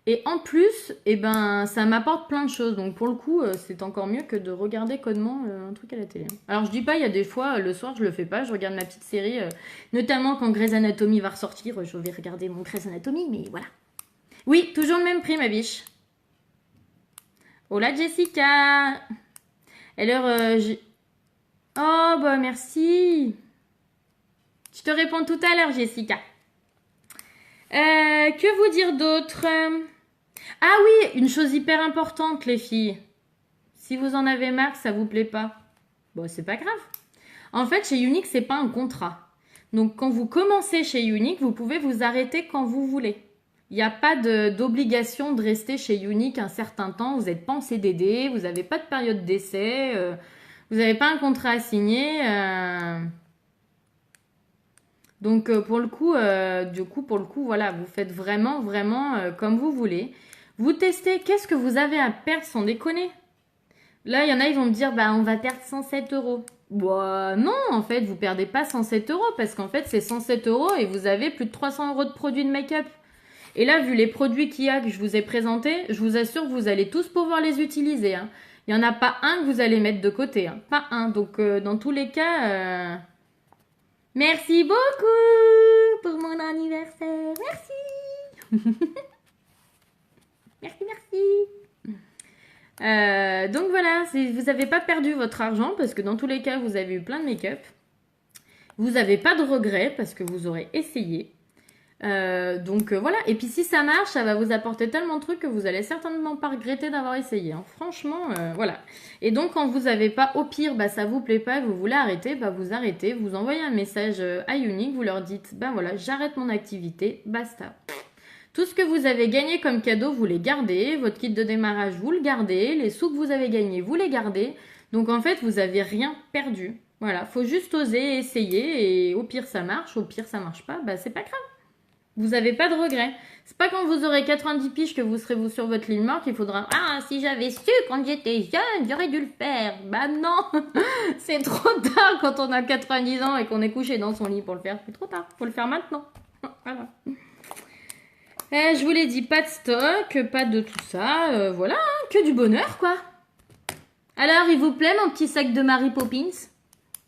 S2: Et en plus, eh ben, ça m'apporte plein de choses. Donc pour le coup, c'est encore mieux que de regarder connement un truc à la télé. Alors je dis pas, il y a des fois, le soir, je le fais pas. Je regarde ma petite série, notamment quand Grey's Anatomy va ressortir. Je vais regarder mon Grey's Anatomy, mais voilà. Oui, toujours le même prix, ma biche. Hola Jessica. Alors, oh, bah merci. Je te réponds tout à l'heure, Jessica. Que vous dire d'autre? Ah oui, une chose hyper importante, les filles. Si vous en avez marre, ça vous plaît pas. Bon, c'est pas grave. En fait, chez Unique, c'est pas un contrat. Donc, quand vous commencez chez Unique, vous pouvez vous arrêter quand vous voulez. Il n'y a pas d'obligation de rester chez Unique un certain temps. Vous n'êtes pas en CDD, vous n'avez pas de période d'essai, vous n'avez pas un contrat à signer. Donc pour le coup, voilà, vous faites vraiment comme vous voulez. Vous testez, qu'est-ce que vous avez à perdre sans déconner? Là, il y en a, ils vont me dire, bah on va perdre 107 euros. Bah non, en fait, vous perdez pas 107 euros parce qu'en fait, c'est 107 euros et vous avez plus de 300 euros de produits de make-up. Et là, vu les produits qu'il y a que je vous ai présentés, je vous assure que vous allez tous pouvoir les utiliser. Hein. Il n'y en a pas un que vous allez mettre de côté. Hein. Pas un. Donc, dans tous les cas... Merci beaucoup pour mon anniversaire. Merci. merci. Donc voilà, vous n'avez pas perdu votre argent parce que dans tous les cas, vous avez eu plein de make-up. Vous n'avez pas de regrets parce que vous aurez essayé. Donc voilà. Et puis si ça marche, ça va vous apporter tellement de trucs que vous allez certainement pas regretter d'avoir essayé. Hein. Franchement, voilà. Et donc quand vous avez pas, au pire, bah ça vous plaît pas, que vous voulez arrêter, bah vous arrêtez, vous envoyez un message à Unique, vous leur dites, bah voilà, j'arrête mon activité, basta. Tout ce que vous avez gagné comme cadeau, vous les gardez. Votre kit de démarrage, vous le gardez. Les sous que vous avez gagnés, vous les gardez. Donc en fait, vous avez rien perdu. Voilà, faut juste oser essayer et au pire ça marche, au pire ça marche pas, bah c'est pas grave. Vous n'avez pas de regrets. C'est pas quand vous aurez 90 piges que vous serez sur votre lit mort qu'il faudra « Ah, si j'avais su quand j'étais jeune, j'aurais dû le faire. » Bah non. C'est trop tard quand on a 90 ans et qu'on est couché dans son lit pour le faire. C'est trop tard. Faut le faire maintenant. Voilà. Je vous l'ai dit, pas de stock, pas de tout ça. Voilà, hein, que du bonheur, quoi. Alors, il vous plaît mon petit sac de Mary Poppins?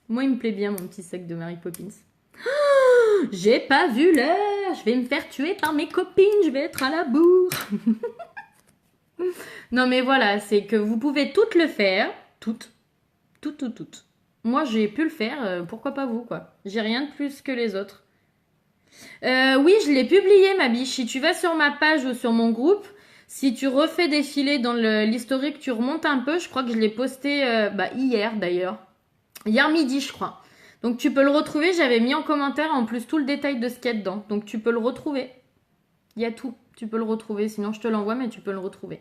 S2: Moi, il me plaît bien mon petit sac de Mary Poppins. J'ai pas vu l'heure, je vais me faire tuer par mes copines, je vais être à la bourre. Non mais voilà, c'est que vous pouvez toutes le faire, toutes. Moi j'ai pu le faire, pourquoi pas vous quoi. J'ai rien de plus que les autres. Oui, je l'ai publié ma biche, si tu vas sur ma page ou sur mon groupe, si tu refais défiler dans l'historique, tu remontes un peu, je crois que je l'ai posté hier d'ailleurs. Hier midi je crois. Donc tu peux le retrouver, j'avais mis en commentaire en plus tout le détail de ce qu'il y a dedans. Donc tu peux le retrouver. Il y a tout, tu peux le retrouver. Sinon je te l'envoie mais tu peux le retrouver.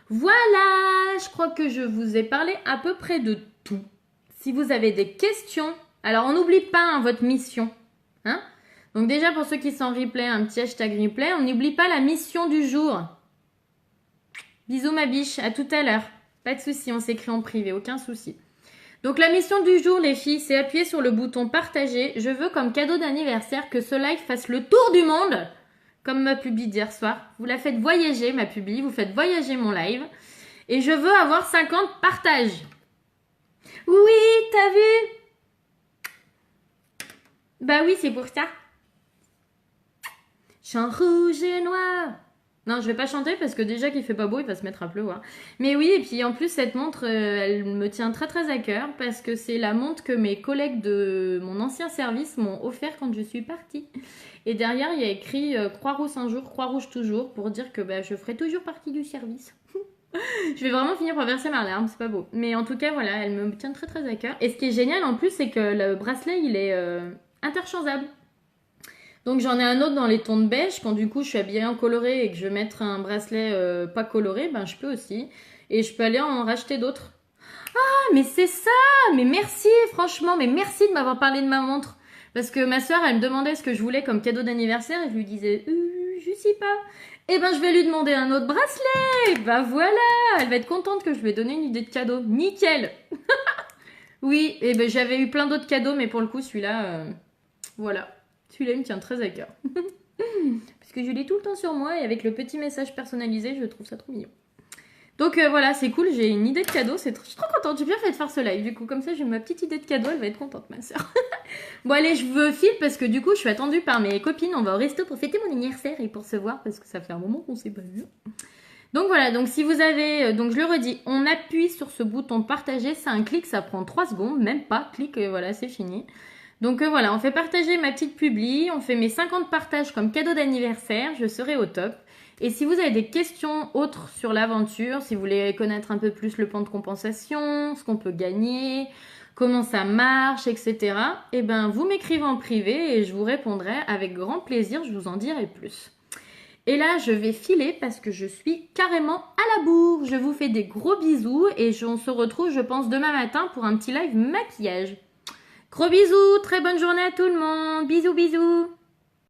S2: Voilà, je crois que je vous ai parlé à peu près de tout. Si vous avez des questions, alors on n'oublie pas hein, votre mission. Hein? Donc déjà pour ceux qui sont en replay, un petit hashtag replay. On n'oublie pas la mission du jour. Bisous ma biche, à tout à l'heure. Pas de souci, on s'écrit en privé, aucun souci. Donc la mission du jour les filles, c'est appuyer sur le bouton partager. Je veux comme cadeau d'anniversaire que ce live fasse le tour du monde. Comme ma publi d'hier soir. Vous la faites voyager ma publi, vous faites voyager mon live. Et je veux avoir 50 partages. Oui, t'as vu? Bah oui, c'est pour ça. Chant rouge et noir. Non, je vais pas chanter parce que déjà qu'il fait pas beau, il va se mettre à pleuvoir. Mais oui, et puis en plus, cette montre, elle me tient très très à cœur parce que c'est la montre que mes collègues de mon ancien service m'ont offert quand je suis partie. Et derrière, il y a écrit Croix-Rouge un jour, Croix-Rouge toujours pour dire que je ferai toujours partie du service. Je vais vraiment finir par verser ma larme, c'est pas beau. Mais en tout cas, voilà, elle me tient très très à cœur. Et ce qui est génial en plus, c'est que le bracelet, il est interchangeable. Donc j'en ai un autre dans les tons de beige. Quand du coup je suis habillée en coloré et que je veux mettre un bracelet pas coloré, je peux aussi. Et je peux aller en racheter d'autres. Ah mais c'est ça. Mais merci franchement, mais merci de m'avoir parlé de ma montre. Parce que ma soeur, elle me demandait ce que je voulais comme cadeau d'anniversaire et je lui disais, je sais pas. Eh ben, je vais lui demander un autre bracelet. Bah voilà, elle va être contente que je lui ai donné une idée de cadeau. Nickel. Oui, et ben j'avais eu plein d'autres cadeaux, mais pour le coup, celui-là, voilà. Celui-là, il me tient très à cœur. Parce que je l'ai tout le temps sur moi et avec le petit message personnalisé, je trouve ça trop mignon. Donc voilà, c'est cool, j'ai une idée de cadeau, je suis trop contente, j'ai bien fait de faire ce live. Du coup, comme ça, j'ai ma petite idée de cadeau, elle va être contente, ma soeur. Bon, allez, je veux file parce que du coup, je suis attendue par mes copines. On va au resto pour fêter mon anniversaire et pour se voir parce que ça fait un moment qu'on s'est pas vu. Donc voilà, donc si vous avez, donc je le redis, on appuie sur ce bouton partager, c'est un clic, ça prend 3 secondes, même pas, clic, voilà, c'est fini. Donc voilà, on fait partager ma petite publi, on fait mes 50 partages comme cadeau d'anniversaire, je serai au top. Et si vous avez des questions autres sur l'aventure, si vous voulez connaître un peu plus le plan de compensation, ce qu'on peut gagner, comment ça marche, etc., eh ben vous m'écrivez en privé et je vous répondrai avec grand plaisir, je vous en dirai plus. Et là, je vais filer parce que je suis carrément à la bourre. Je vous fais des gros bisous et on se retrouve, je pense, demain matin pour un petit live maquillage. Gros bisous, très bonne journée à tout le monde. Bisous, bisous.